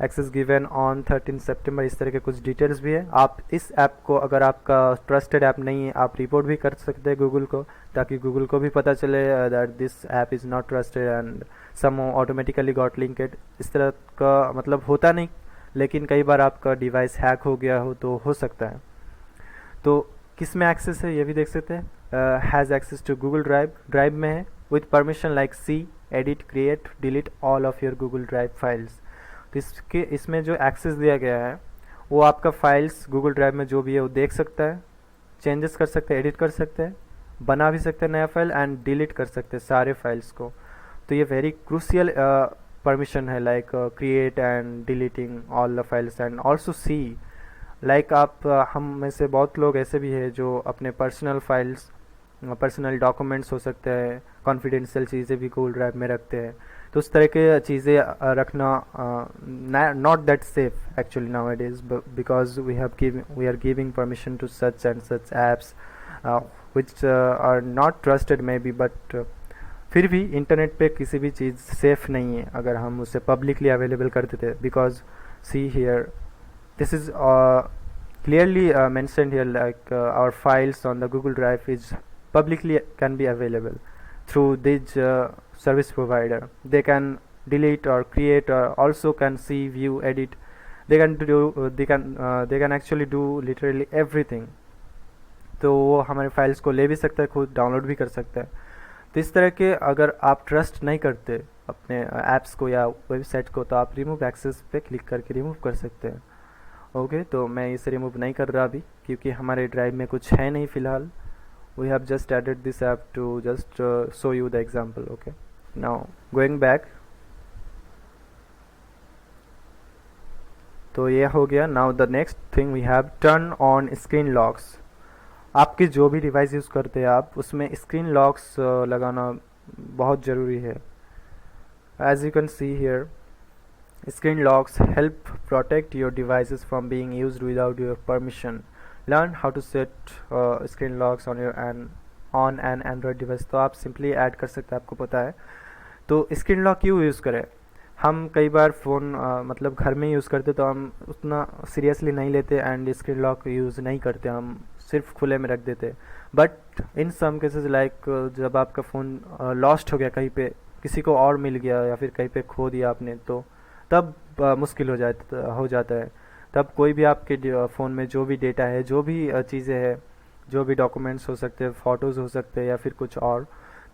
access given on 13 सितंबर, इस तरह के कुछ डिटेल्स भी है। आप इस ऐप को, अगर आपका ट्रस्टेड ऐप नहीं है, आप रिपोर्ट भी कर सकते हैं गूगल को, ताकि गूगल को भी पता चले that this app is not trusted and some automatically got linked. इस तरह का मतलब होता नहीं, लेकिन कई बार आपका डिवाइस हैक हो गया हो तो हो सकता है। तो किस में एक्सेस है ये भी देख सकते हैं। Has access to Google drive, drive में है, with permission like see, edit, create, delete all of your Google drive files. तो इसमें जो एक्सेस दिया गया है वो आपका फाइल्स गूगल ड्राइव में जो भी है वो देख सकता है, चेंजेस कर सकते हैं, एडिट कर सकते हैं, बना भी सकते हैं नया फाइल एंड डिलीट कर सकते हैं सारे फाइल्स को। तो ये वेरी क्रूशियल परमिशन है, like create and deleting all the files and also see, like आप हम में से बहुत लोग ऐसे भी है जो अपने पर्सनल फाइल्स, पर्सनल डॉक्यूमेंट्स हो सकते हैं, कॉन्फिडेंशियल चीज़ें भी गूगल ड्राइव में रखते हैं। तो उस तरह के चीज़ें रखना not that safe actually now it is, because we are giving permission to such and such apps which are not trusted may be, but फिर भी इंटरनेट पे किसी भी चीज़ सेफ नहीं है अगर हम उसे पब्लिकली अवेलेबल कर देते, because see here this is clearly mentioned here, like our files on the Google Drive is publicly can be available through this service provider. They can delete or create or also can see, view, edit. They can do they can actually do literally everything. तो वो हमारे files को ले भी सकता है, खुद download भी कर सकता है। तो इस तरह के अगर आप ट्रस्ट नहीं करते अपने ऐप्स को या वेबसाइट को, तो आप रिमूव एक्सेस पे क्लिक करके रिमूव कर सकते हैं। ओके, तो मैं इसे रिमूव नहीं कर रहा अभी, क्योंकि हमारे ड्राइव में कुछ है नहीं फ़िलहाल। We have just added this app to just show you the example. Okay, now going back, तो ये हो गया। Now the next thing we have turn on screen locks. आपके जो भी डिवाइस यूज़ करते हैं आप, उसमें स्क्रीन लॉक्स लगाना बहुत ज़रूरी है। As you can see here, screen locks help protect your devices from being used without your permission. Learn how to set screen locks on an Android device। तो आप सिंपली ऐड कर सकते हैं, आपको पता है। तो स्क्रीन लॉक क्यों यूज़ करें, हम कई बार फ़ोन मतलब घर में यूज़ करते तो हम उतना सीरियसली नहीं लेते एंड स्क्रीन लॉक यूज़ नहीं करते, हम सिर्फ खुले में रख देते। But in some cases like जब आपका फ़ोन लॉस्ट हो गया कहीं पे, किसी को और मिल गया या फिर कहीं पे खो दिया आपने, तो तब मुश्किल हो जाता है। तब कोई भी आपके फ़ोन में जो भी डेटा है, जो भी चीज़ें हैं, जो भी डॉक्यूमेंट्स हो सकते हैं, फ़ोटोज़ हो सकते हैं या फिर कुछ और,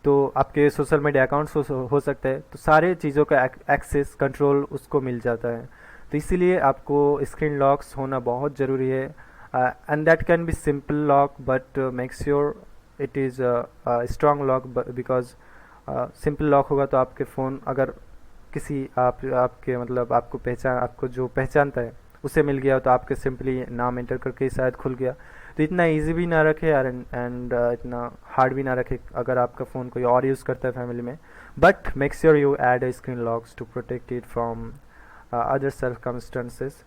तो आपके सोशल मीडिया अकाउंट्स हो सकते हैं, तो सारे चीज़ों का एक्सेस कंट्रोल उसको मिल जाता है। तो इसीलिए आपको स्क्रीन लॉक्स होना बहुत ज़रूरी है, and that can be simple lock but make sure it is strong lock, because simple lock होगा तो आपके फ़ोन अगर किसी आपके मतलब आपको जो पहचानता है उसे मिल गया तो आपके सिंपली नाम एंटर करके ही शायद खुल गया। तो इतना इजी भी ना रखे यार, एंड इतना हार्ड भी ना रखे अगर आपका फ़ोन कोई और यूज़ करता है फैमिली में। But make sure you add a screen locks to protect it from other circumstances.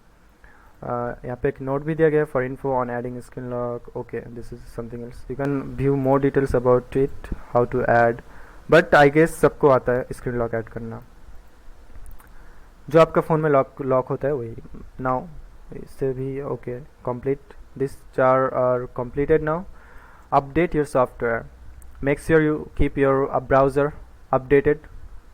यहाँ पे एक नोट भी दिया गया for info on adding screen lock. Okay, this is something else, you can view more details about it, how to add. But I guess सबको आता है screen lock add करना, जो आपका फ़ोन में लॉक लॉक होता है वही। नाउ इससे भी ओके, कंप्लीट दिस चार are completed now. Update your software, make sure you keep your browser updated,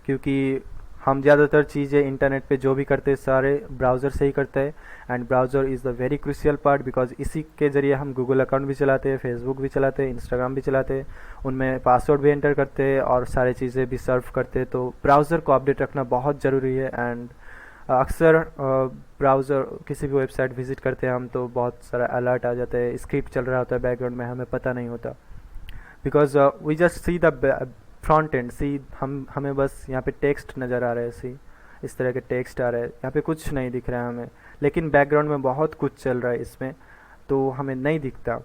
क्योंकि हम ज़्यादातर चीज़ें इंटरनेट पे जो भी करते हैं सारे ब्राउज़र से ही करते हैं, and browser is the very crucial part, because इसी के ज़रिए हम गूगल अकाउंट भी चलाते हैं, फेसबुक भी चलाते हैं, इंस्टाग्राम भी चलाते हैं, उनमें पासवर्ड भी एंटर करते हैं और सारी चीज़ें भी सर्व करते हैं। तो ब्राउज़र को अपडेट रखना बहुत ज़रूरी है। एंड अक्सर ब्राउज़र किसी भी वेबसाइट विज़िट करते हैं हम तो बहुत सारा अलर्ट आ जाता है, स्क्रिप्ट चल रहा होता है बैकग्राउंड में, हमें पता नहीं होता, because we just see the front end, see हमें बस यहाँ पे टेक्स्ट नज़र आ रहा है, सी इस तरह के टेक्स्ट आ रहे हैं, यहाँ पे कुछ नहीं दिख रहा है हमें, लेकिन बैकग्राउंड में बहुत कुछ चल रहा है इसमें, तो हमें नहीं दिखता।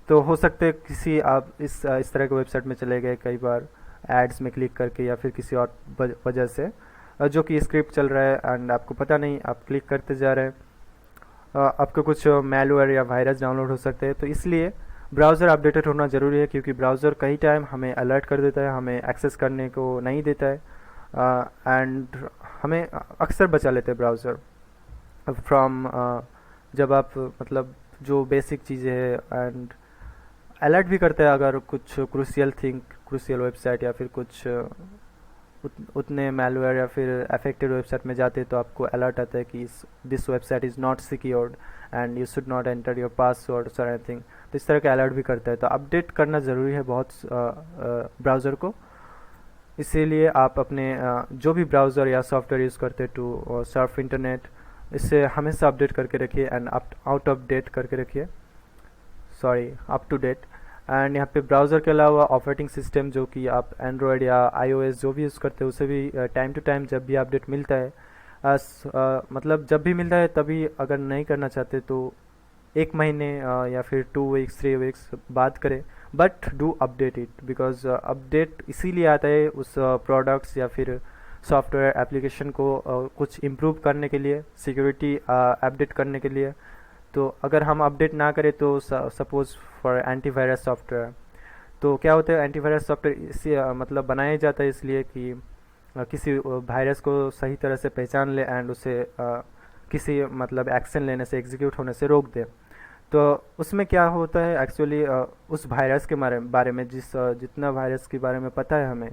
तो हो सकता है किसी आप इस तरह के वेबसाइट में चले गए कई बार एड्स में क्लिक करके या फिर किसी और वजह से, जो कि स्क्रिप्ट चल रहा है एंड आपको पता नहीं, आप क्लिक करते जा रहे हैं, आपको कुछ मैलवेयर या वायरस डाउनलोड हो सकते हैं। तो इसलिए ब्राउज़र अपडेटेड होना ज़रूरी है, क्योंकि ब्राउज़र कई टाइम हमें अलर्ट कर देता है, हमें एक्सेस करने को नहीं देता है, एंड हमें अक्सर बचा लेते हैं ब्राउज़र फ्रॉम, जब आप मतलब जो बेसिक चीज़ें हैं, एंड अलर्ट भी करता है अगर कुछ क्रूशियल वेबसाइट या फिर कुछ उतने मैलवेयर या फिर अफेक्टेड वेबसाइट में जाते तो आपको अलर्ट आता है कि this website is not secured and you should not enter your password और एनीथिंग। तो इस तरह का अलर्ट भी करता है, तो अपडेट करना ज़रूरी है बहुत ब्राउज़र को। इसीलिए आप अपने जो भी ब्राउज़र या सॉफ्टवेयर यूज़ करते टू सर्फ इंटरनेट, इससे हमेशा अपडेट करके रखिए एंड आउट ऑफ डेट करके रखिए, sorry up to date. And यहाँ पे ब्राउज़र के अलावा ऑपरेटिंग सिस्टम जो कि आप एंड्रॉयड या आईओएस जो भी यूज़ करते हैं उसे भी टाइम टू टाइम जब भी अपडेट मिलता है, मतलब जब भी मिलता है तभी, अगर नहीं करना चाहते तो एक महीने या फिर 2 वीक्स 3 वीक्स बाद करें, but do update it, because update इसीलिए आता है उस प्रोडक्ट्स या फिर सॉफ्टवेयर एप्लीकेशन को कुछ इम्प्रूव करने के लिए, सिक्योरिटी अपडेट करने के लिए। तो अगर हम अपडेट ना करें तो सपोज फॉर एंटीवायरस सॉफ्टवेयर, तो क्या होता है एंटीवायरस सॉफ्टवेयर इसी मतलब बनाया जाता है इसलिए कि किसी वायरस को सही तरह से पहचान ले एंड उसे किसी मतलब एक्शन लेने से, एग्जीक्यूट होने से रोक दे। तो उसमें क्या होता है एक्चुअली, उस वायरस के बारे में जितना वायरस के बारे में पता है हमें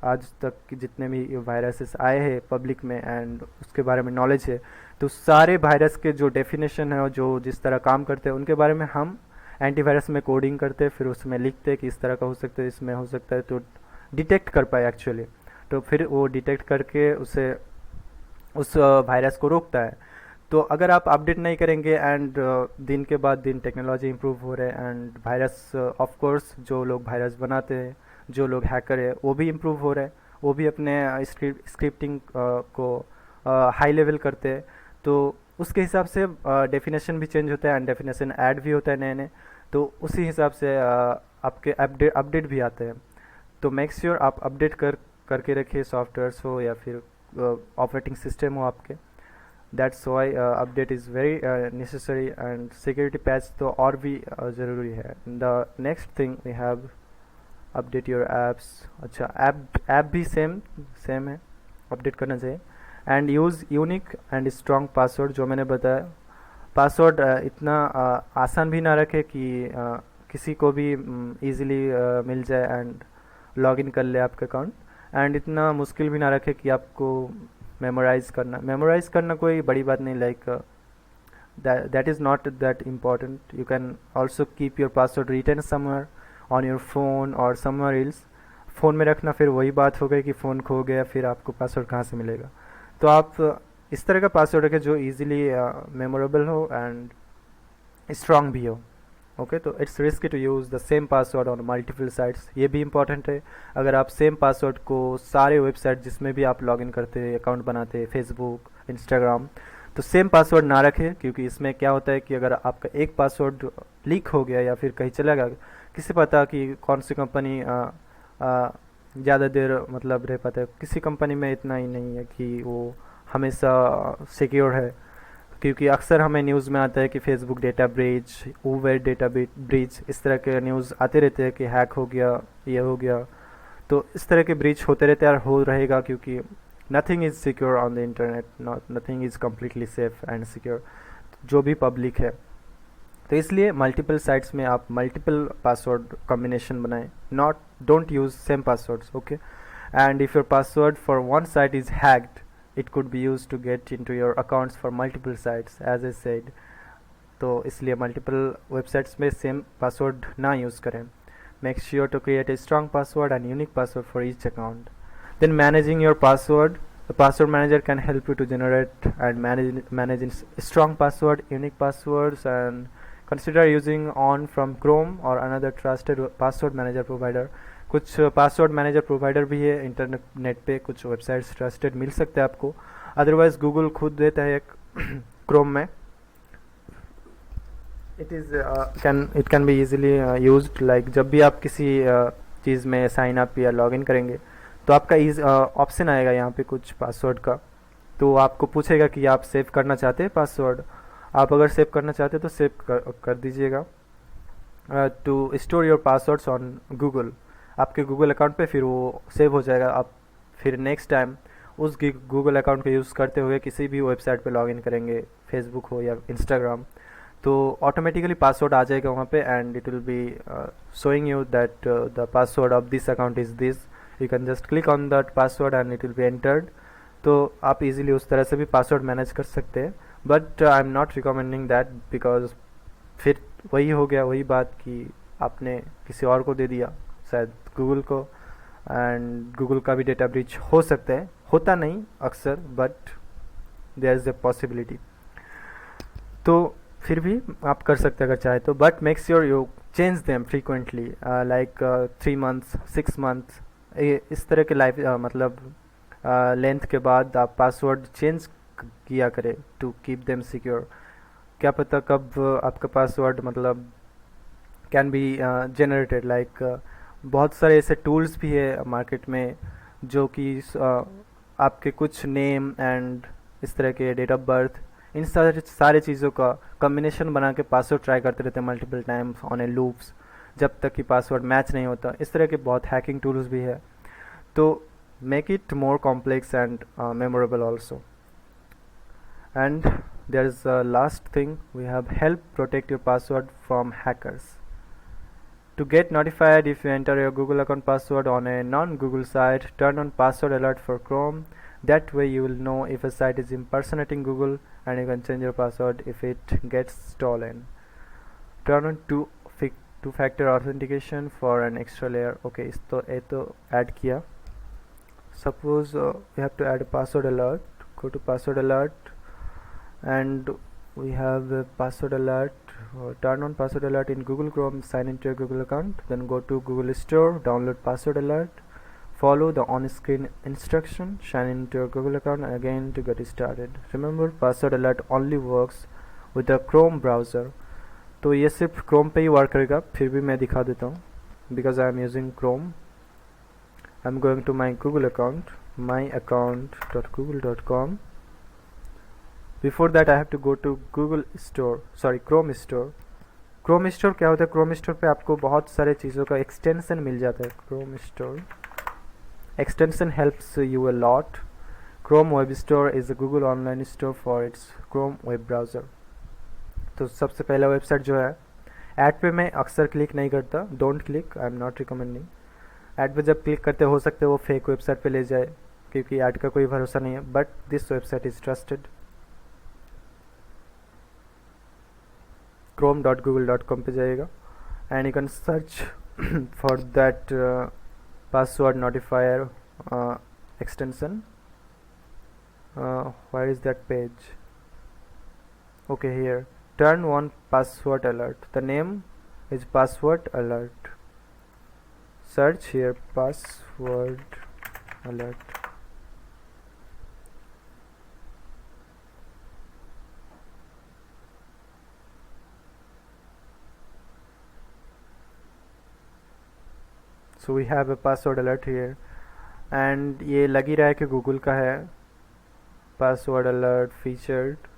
आज तक कि जितने भी वायरसेस आए हैं पब्लिक में एंड उसके बारे में नॉलेज है, तो सारे वायरस के जो डेफिनेशन है और जो जिस तरह काम करते हैं उनके बारे में हम एंटीवायरस में कोडिंग करते हैं, फिर उसमें लिखते हैं कि इस तरह का हो सकता है, इसमें हो सकता है, तो डिटेक्ट कर पाए एक्चुअली। तो फिर वो डिटेक्ट करके उसे उस वायरस को रोकता है। तो अगर आप अपडेट नहीं करेंगे एंड दिन के बाद दिन टेक्नोलॉजी इंप्रूव हो रहे हैं एंड वायरस ऑफ कोर्स जो लोग वायरस बनाते हैं, जो लोग हैकर है, वो भी इम्प्रूव हो रहे हैं, वो भी अपने स्क्रिप्टिंग को हाई लेवल करते हैं, तो उसके हिसाब से डेफिनेशन भी चेंज होता है एंड डेफिनेशन ऐड भी होता है नए नए, तो उसी हिसाब से आपके अपडेट भी आते हैं। तो मेक श्योर आप अपडेट करके रखिए, सॉफ्टवेयर्स हो या फिर ऑपरेटिंग सिस्टम हो आपके। That's why update is very necessary and security patch तो और भी ज़रूरी है। The next thing we have update your apps. अच्छा, ऐप भी सेम है, अपडेट करना चाहिए। And use unique and strong password, जो मैंने बताया। पासवर्ड इतना आसान भी ना रखे कि किसी को भी इजीली मिल जाए एंड लॉगिन कर ले आपका अकाउंट, एंड इतना मुश्किल भी ना रखे कि आपको मेमोराइज़ करना कोई बड़ी बात नहीं, like that is not that important. You can also keep your password written somewhere on your phone or somewhere else. Phone में रखना फिर वही बात हो गई कि फ़ोन खो गया, फिर आपको पासवर्ड कहाँ से मिलेगा। तो आप इस तरह का पासवर्ड रखें जो इजीली मेमोरेबल हो एंड स्ट्रांग भी हो। ओके, तो it's risky to use the same password on multiple sites, ये भी इंपॉर्टेंट है। अगर आप सेम पासवर्ड को सारे वेबसाइट जिसमें भी आप लॉगिन करते हैं, अकाउंट बनाते हैं, फेसबुक, इंस्टाग्राम, तो सेम पासवर्ड ना रखें, क्योंकि इसमें क्या होता है कि अगर आपका एक पासवर्ड लीक हो गया या फिर कहीं चला गया, किसी पता कि कौन सी कंपनी ज़्यादा देर मतलब रह पाता है। किसी कंपनी में इतना ही नहीं है कि वो हमेशा सिक्योर है, क्योंकि अक्सर हमें न्यूज़ में आता है कि फेसबुक डेटा ब्रीच, उबर डेटा ब्रीच, इस तरह के न्यूज़ आते रहते हैं कि हैक हो गया, ये हो गया। तो इस तरह के ब्रीच होते रहते हैं और हो रहेगा, क्योंकि nothing is secure on the internet, nothing is completely safe and secure, जो भी पब्लिक है। तो इसलिए मल्टीपल साइट्स में आप मल्टीपल पासवर्ड कॉम्बिनेशन बनाएं, don't use same passwords. Okay, and if your password for one site is hacked, it could be used to get into your accounts for multiple sites, as I said. तो इसलिए multiple websites में same password ना use करें। Make sure to create a strong password and unique password for each account. Then managing your password, the password manager can help you to generate and manage strong password, unique passwords, and consider using on from Chrome or another trusted password manager provider. कुछ password manager provider भी है internet पे, कुछ websites trusted मिल सकते हैं आपको, otherwise Google खुद देता है एक क्रोम में। It can be easily used, like जब भी आप किसी चीज़ में साइन अप या लॉगिन करेंगे तो आपका ऑप्शन आएगा यहाँ पे कुछ पासवर्ड का, तो आपको पूछेगा कि आप सेव करना चाहते हैं पासवर्ड। आप अगर सेव करना चाहते हैं तो सेव कर दीजिएगा। To store your passwords on Google, आपके गूगल अकाउंट पे फिर वो सेव हो जाएगा। आप फिर नेक्स्ट टाइम उस गूगल अकाउंट को यूज़ करते हुए किसी भी वेबसाइट पे लॉगिन करेंगे, फेसबुक हो या इंस्टाग्राम, तो ऑटोमेटिकली पासवर्ड आ जाएगा वहाँ पे, and it will be showing you that the password of this account is this. You can just click on that password and it will be entered. तो आप easily उस तरह से भी पासवर्ड मैनेज कर सकते हैं, but I am not recommending that, because फिर वही हो गया, वही बात कि आपने किसी और को दे दिया, शायद गूगल को, एंड गूगल का भी डेटा ब्रीच हो सकता है, होता नहीं अक्सर, but there is a possibility. तो फिर भी आप कर सकते हैं अगर चाहे तो, but make sure you change them frequently, like 3 months 6 months, इस तरह के लाइफ मतलब लेंथ के बाद आप पासवर्ड चेंज किया करें टू कीप देम सिक्योर। क्या पता कब आपका पासवर्ड मतलब कैन बी जनरेटेड, लाइक बहुत सारे ऐसे टूल्स भी है मार्केट में जो कि आपके कुछ नेम एंड इस तरह के डेट ऑफ बर्थ, इन सारे चीज़ों का कॉम्बिनेशन बना के पासवर्ड ट्राई करते रहते हैं multiple times on A loops, जब तक कि पासवर्ड मैच नहीं होता। इस तरह के बहुत हैकिंग टूल्स भी है, तो make it more complex and memorable also. And there is last thing, we have help protect your password from hackers. To get notified if you enter your Google account password on a non-Google site, turn on password alert for Chrome. That way you will know if a site is impersonating Google, and you can change your password if it gets stolen. Turn on two-factor authentication for an extra layer. Okay, तो ये तो add किया. Suppose we have to add a password alert. Go to password alert, and we have a password alert. Turn on password alert in Google Chrome, sign into your Google account, then go to Google Store, download password alert, follow the on-screen instruction, sign into your Google account again to get started. Remember, password alert only works with the Chrome browser. तो ये सिर्फ Chrome पे ही work करेगा, फिर भी मैं दिखा देता हूँ, because I am using Chrome. I am going to my Google account, myaccount.google.com. Before that I have to go to Chrome Store. Chrome Store क्या होता है? Chrome Store पे आपको बहुत सारे चीज़ों का एक्सटेंशन मिल जाता है। Chrome Store extension helps you a lot Chrome Web Store is a Google online store for its Chrome web browser. तो सबसे पहला वेबसाइट जो है, ऐड पे मैं अक्सर क्लिक नहीं करता, don't click, I am not recommending. Add पे जब क्लिक करते हो सकते वो फेक वेबसाइट पे ले जाए, क्योंकि ऐड का कोई भरोसा नहीं है, but this website is trusted. chrome.google.com पे जाइएगा and you can search for that password notifier extension. Where is that page? Okay, here, turn on password alert. The name is password alert. Search here password alert. So we have a password alert here, and ये लग ही रहा है कि Google का है। password alert featured.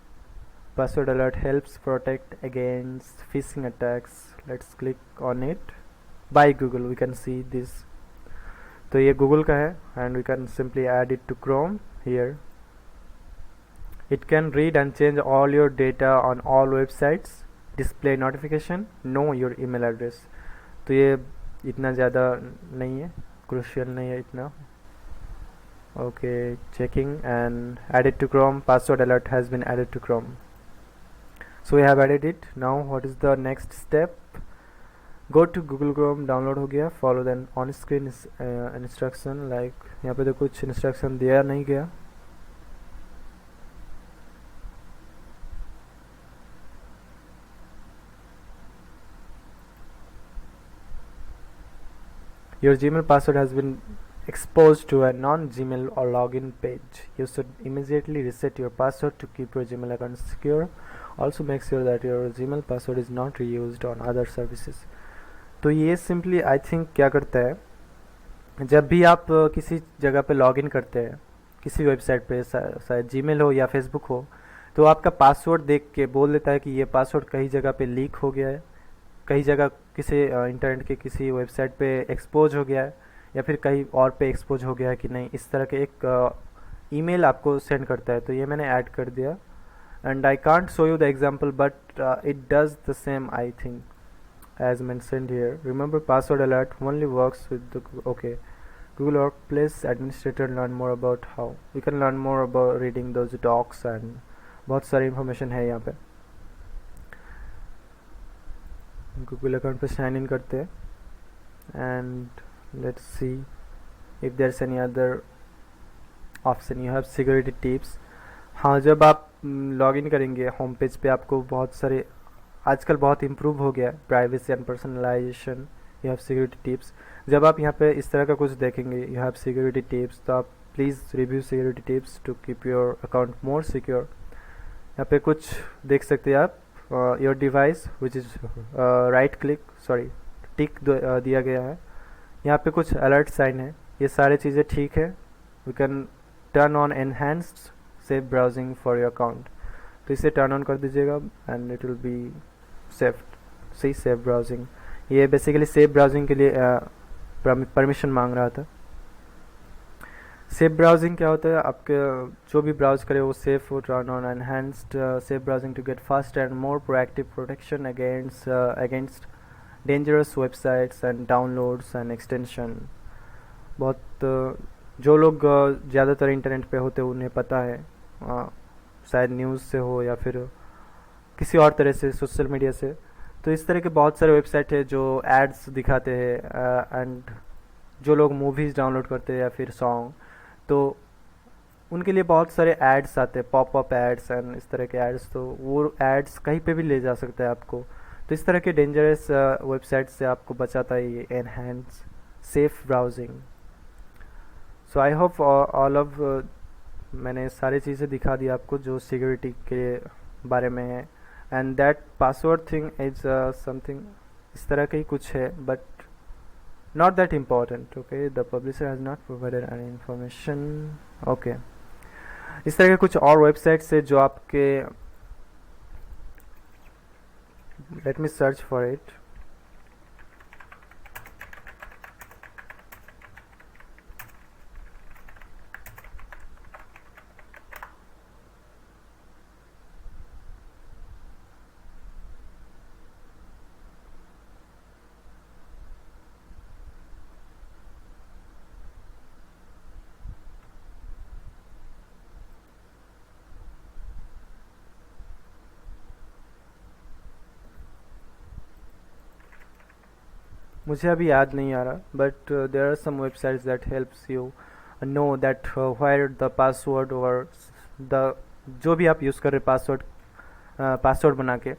Password alert helps protect against phishing attacks. Let's click on it. By Google, we can see this. तो ये Google का है and we can simply add it to Chrome here. It can read and change all your data on all websites. Display notification. Know your email address. तो ये इतना ज़्यादा नहीं है, क्रूशियल नहीं है इतना। Okay, checking and added to Chrome. Password alert has been added to Chrome. So we have added it. Now what is the next step? Go to Google Chrome, download हो गया, follow then on screen instruction, like यहाँ पे तो कुछ instruction दिया नहीं गया। Your Gmail password has been exposed to a non-Gmail or login page. You should immediately reset your password to keep your Gmail account secure. Also make sure that your Gmail password is not reused on other services. तो ये simply I think क्या करता है, जब भी आप किसी जगह पे लॉगिन करते हैं, किसी वेबसाइट पे, शायद जीमेल हो या फेसबुक हो, तो आपका पासवर्ड देख के बोल देता है कि ये पासवर्ड कहीं जगह पे लीक हो गया है, कहीं जगह किसी इंटरनेट के किसी वेबसाइट पे एक्सपोज हो गया है, या फिर कहीं और पे एक्सपोज हो गया है कि नहीं, इस तरह के एक ईमेल आपको सेंड करता है। तो ये मैंने ऐड कर दिया and I can't show you the example but it does the same I think as mentioned here. Remember, password alert only works with the Google Workplace Administrator. Learn more about how you can learn more about reading those docs and बहुत सारी information है यहाँ पे। Google account पे sign in करते हैं and let's see if there's any other option. You have security tips. हाँ, जब आप लॉगिन करेंगे होम पेज पे, आपको बहुत सारे, आजकल बहुत इम्प्रूव हो गया है privacy and personalisation. You have security tips. जब आप यहाँ पे इस तरह का कुछ देखेंगे, यू हैव सिक्योरिटी टिप्स, तो आप please review security tips to keep your account more secure. यहाँ पे कुछ देख सकते हैं आप, your device which is right click, sorry tick दिया गया है। यहाँ पे कुछ अलर्ट साइन है, ये सारी चीज़ें ठीक है। We can turn on enhanced safe browsing for your account, तो इसे टर्न ऑन कर दीजिएगा and it will be safe browsing. ये बेसिकली सेफ ब्राउजिंग के लिए परमिशन मांग रहा था। सेफ ब्राउजिंग क्या होता है, आपके जो भी ब्राउज करे वो सेफ हो। Turn on enhanced safe browsing to get fast and more proactive protection against dangerous websites and downloads and extension. बहुत जो लोग ज़्यादातर इंटरनेट पे होते हैं उन्हें पता है, शायद न्यूज़ से हो या फिर किसी और तरह से, सोशल मीडिया से। तो इस तरह के बहुत सारे वेबसाइट है जो एड्स दिखाते हैं एंड जो लोग मूवीज़ डाउनलोड करते हैं या फिर सॉन्ग, तो उनके लिए बहुत सारे एड्स आते हैं, पॉपअप एड्स एंड इस तरह के एड्स। तो वो एड्स कहीं पे भी ले जा सकता है आपको। तो इस तरह के डेंजरस वेबसाइट से आपको बचाता है ये enhance safe browsing. So I hope all of मैंने सारी चीज़ें दिखा दी आपको जो सिक्योरिटी के बारे में है। And that password thing is something इस तरह का ही कुछ है, but not that important. Okay, the publisher has not provided any information. Okay, इस तरह के कुछ और वेबसाइट्स है जो आपके, let me search for it. मुझे अभी याद नहीं आ रहा, but there are some websites that helps you know that whether the password और द जो भी आप यूज़ कर रहे पासवर्ड पासवर्ड बना के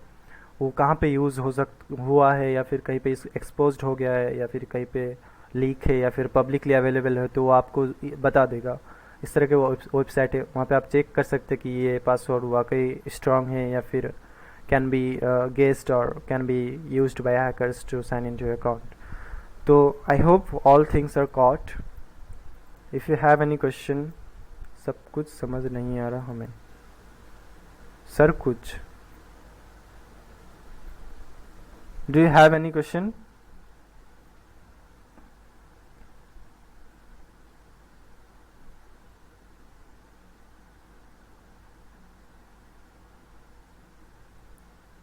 वो कहाँ पे यूज़ हो सक हुआ है, या फिर कहीं पे एक्सपोज्ड हो गया है, या फिर कहीं पे लीक है, या फिर पब्लिकली अवेलेबल है, तो वो आपको बता देगा। इस तरह के वो वेबसाइट है, वहाँ पे आप चेक कर सकते हैं कि ये पासवर्ड वाकई स्ट्रांग है या फिर कैन बी गेस्ड और can be used by hackers to sign in to your account. तो I hope all things are caught. If you have any question. सब कुछ समझ नहीं आ रहा हमें सर कुछ। Do you have any question?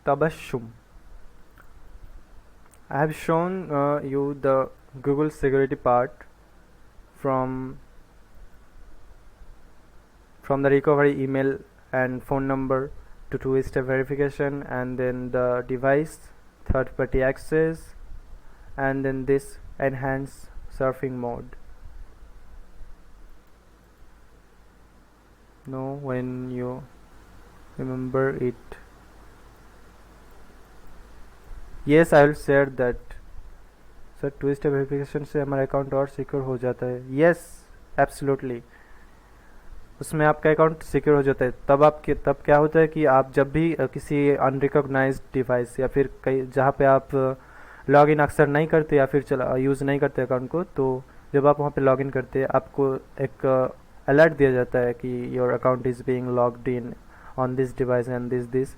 Tabassum. I have shown you the Google security part from the recovery email and phone number to two-step verification, and then the device third-party access, and then this enhanced surfing mode. No, when you remember it. Yes, I will share that. Sir two step verification से हमारा account और secure हो जाता है। Yes, absolutely. उसमें आपका account secure हो जाता है। तब क्या होता है कि आप जब भी किसी अनरिकॉग्नाइज्ड डिवाइस या फिर कहीं जहाँ पे आप लॉग इन अक्सर नहीं करते या फिर यूज़ नहीं करते अकाउंट को, तो जब आप वहाँ पे लॉग इन करते हैं आपको एक अलर्ट दिया जाता है कि your account is being logged in on this device and this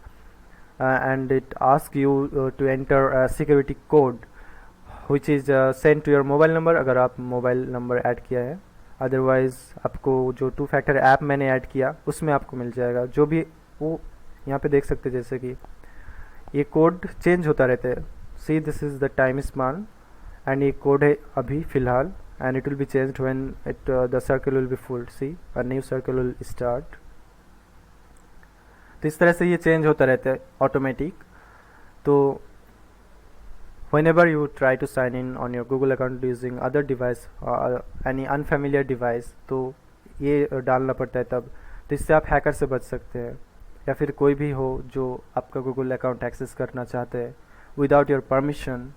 and it asks you to enter a security code which is sent to your mobile number अगर आप मोबाइल नंबर ऐड किया है। Otherwise आपको जो two factor app मैंने add किया उसमें आपको मिल जाएगा जो भी वो यहाँ पे देख सकते हैं, जैसे कि ये कोड चेंज होता रहता है। See this is the time span and ये कोड है अभी फ़िलहाल, and it will be changed when it the circle will be full. See a new circle will start. तो इस तरह से ये चेंज होता रहता है ऑटोमेटिक। तो whenever you try to sign in on your Google account using other device any unfamiliar device, तो ये डालना पड़ता है तब। तो इससे आप हैकर से बच सकते हैं, या फिर कोई भी हो जो आपका गूगल अकाउंट एक्सेस करना चाहते हैं without your permission,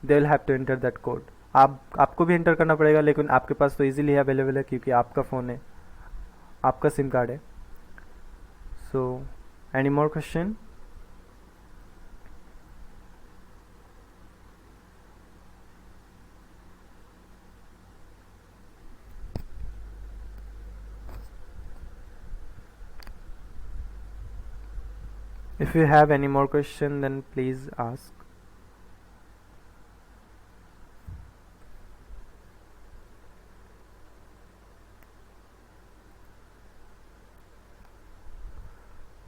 they will have to enter that code. आपको भी एंटर करना पड़ेगा, लेकिन आपके पास तो इजीली अवेलेबल है क्योंकि आपका फ़ोन है, आपका सिम कार्ड है। So, any more question? If you have any more question, then please ask.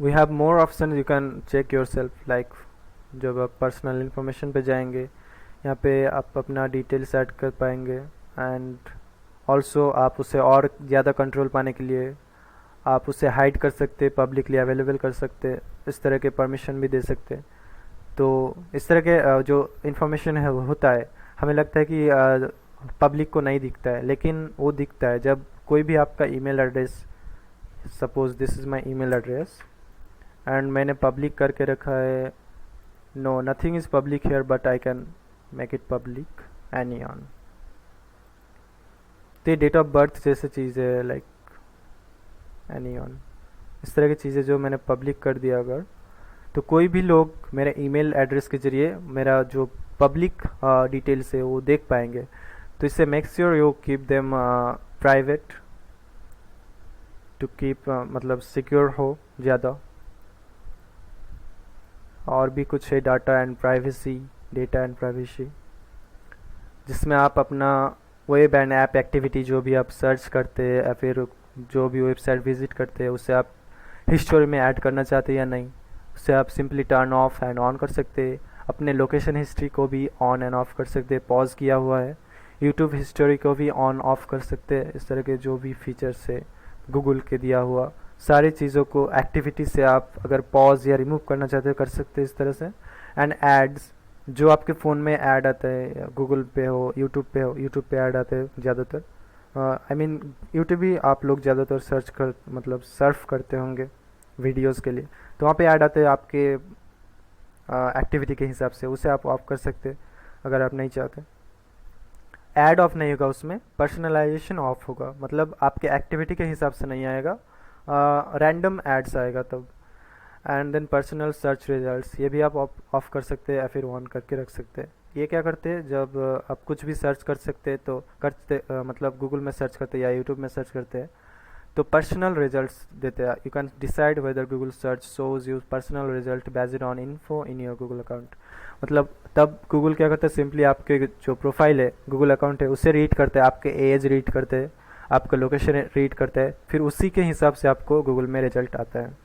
We have more options, you can check yourself, like जब आप पर्सनल इन्फॉर्मेशन पे जाएंगे यहाँ पे आप अपना डिटेल्स ऐड कर पाएंगे, एंड ऑल्सो आप उसे और ज़्यादा कंट्रोल पाने के लिए आप उसे हाइड कर सकते, पब्लिकली अवेलेबल कर सकते, इस तरह के परमिशन भी दे सकते। तो इस तरह के जो इन्फॉर्मेशन है होता है, हमें लगता है कि पब्लिक को नहीं दिखता है, लेकिन वो दिखता है जब कोई भी आपका email address, suppose this is my email address and मैंने पब्लिक करके रखा है। No, nothing is public here but I can make it public anyone. तो डेट ऑफ बर्थ जैसे चीज़ें लाइक एनी ऑन, इस तरह की चीज़ें जो मैंने पब्लिक कर दिया अगर, तो कोई भी लोग मेरे ईमेल एड्रेस के ज़रिए मेरा जो पब्लिक डिटेल्स है वो देख पाएंगे। तो इससे make sure you keep them private to keep मतलब सिक्योर हो ज़्यादा। और भी कुछ है data and privacy, data and privacy, जिसमें आप अपना वेब एंड ऐप एक्टिविटी जो भी आप सर्च करते हैं या फिर जो भी वेबसाइट विजिट करते हैं उसे आप हिस्टोरी में ऐड करना चाहते हैं या नहीं, उसे आप simply turn off and on कर सकते हैं। अपने लोकेशन हिस्ट्री को भी ऑन एंड ऑफ कर सकते हैं, पॉज किया हुआ है। यूट्यूब हिस्टोरी को भी ऑन ऑफ कर सकते हैं। इस तरह के जो भी फीचर्स है गूगल के दिया हुआ, सारी चीज़ों को एक्टिविटी से आप अगर पॉज या रिमूव करना चाहते हो कर सकते हैं इस तरह से। एंड एड्स जो आपके फ़ोन में ऐड आता है, गूगल पे हो, यूट्यूब पे ऐड आते हैं ज़्यादातर। आई मीन यूट्यूब भी आप लोग ज़्यादातर मतलब सर्फ करते होंगे वीडियोस के लिए, तो वहाँ पे ऐड आते हैं आपके एक्टिविटी के हिसाब से, उसे आप ऑफ कर सकते हैं अगर आप नहीं चाहते। ऐड ऑफ नहीं होगा, उसमें पर्सनलाइजेशन ऑफ होगा, मतलब आपके एक्टिविटी के हिसाब से नहीं आएगा, रैंडम एड्स आएगा तब। And then personal search results, ये भी आप ऑफ कर सकते हैं या फिर ऑन करके रख सकते हैं। ये क्या करते हैं, जब आप कुछ भी सर्च कर सकते हैं तो मतलब गूगल में सर्च करते हैं या यूट्यूब में सर्च करते हैं तो पर्सनल रिजल्ट्स देते हैं। You can decide whether Google search shows you personal result based on info in your Google account. मतलब तब गूगल क्या करता है, सिंपली आपके जो प्रोफाइल है, गूगल अकाउंट है, उसे रीड करते हैं, आपके एज रीड करते हैं, आपका लोकेशन रीड करते हैं, फिर उसी के हिसाब से आपको गूगल में रिजल्ट आता है।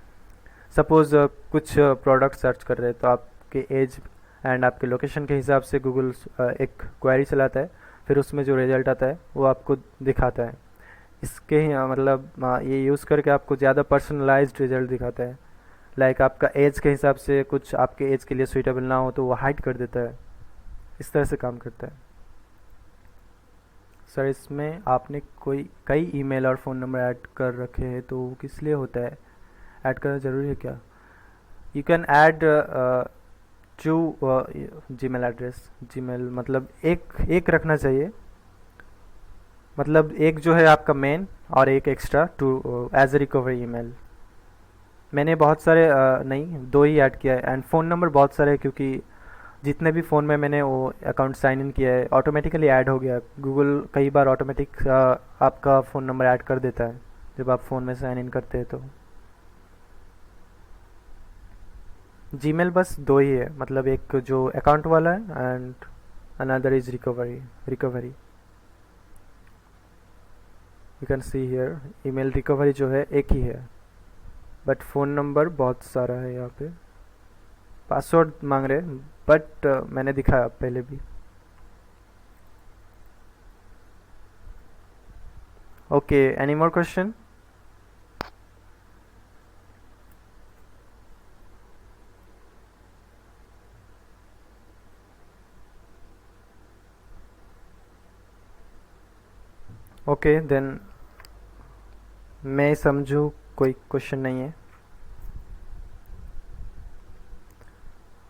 सपोज़ कुछ प्रोडक्ट सर्च कर रहे हैं तो आपके एज एंड आपके लोकेशन के हिसाब से गूगल एक क्वेरी चलाता है, फिर उसमें जो रिजल्ट आता है वो आपको दिखाता है। इसके ही मतलब ये यूज़ करके आपको ज़्यादा पर्सनलाइज्ड रिजल्ट दिखाता है। लाइक आपका एज के हिसाब से कुछ आपके एज के लिए सूटेबल ना हो तो वो हाइड कर देता है। इस तरह से काम करता है। सर इसमें आपने कई ईमेल और फ़ोन नंबर ऐड कर रखे हैं तो वो किस लिए होता है, ऐड करना ज़रूरी है क्या? You can add to Gmail address. Gmail मतलब एक रखना चाहिए, मतलब एक जो है आपका मेन और एक extra to as a recovery email. मैंने बहुत सारे नहीं, दो ही ऐड किया है। एंड फ़ोन नंबर बहुत सारे हैं, क्योंकि जितने भी फ़ोन में मैंने वो अकाउंट साइन इन किया है ऑटोमेटिकली ऐड हो गया। गूगल कई बार ऑटोमेटिक आपका फ़ोन नंबर ऐड कर देता है जब आप फ़ोन में साइन इन करते हैं तो। जीमेल बस दो ही है, मतलब एक जो अकाउंट वाला है and another is recovery. You can see here email recovery जो है एक ही है, बट फ़ोन नंबर बहुत सारा है यहाँ पे। पासवर्ड मांग रहे हैं, बट मैंने दिखाया पहले भी। Okay, any more question? Okay then मैं समझूँ कोई क्वेश्चन नहीं है।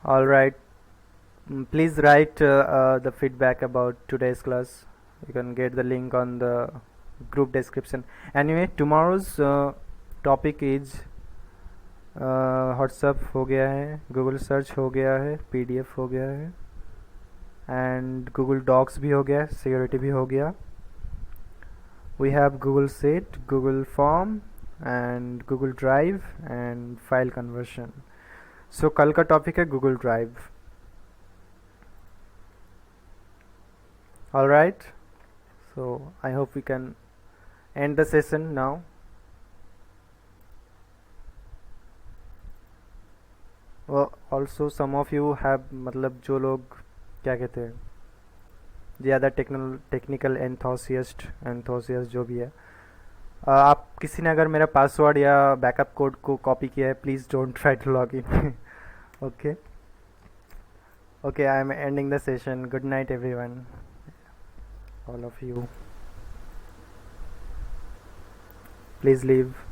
All right, please write the feedback about today's class. You can get the link on the group description. Anyway, tomorrow's topic is WhatsApp हो गया है, गूगल सर्च हो गया है, पीडीएफ हो गया है, एंड गूगल डॉक्स भी हो गया, सिक्योरिटी भी हो गया। We have Google set, Google form and Google drive and file conversion. So कल का टॉपिक है Google drive. All right, so I hope we can end the session now. Also some of you have, मतलब जो लोग क्या कहते हैं, ज़्यादा टेक्निकल एंथोसियस्ट जो भी है, आप किसी ने अगर मेरा पासवर्ड या बैकअप कोड को कॉपी किया है, please don't try to log in. Okay okay, I am ending the session. Good night everyone, all of you, please leave.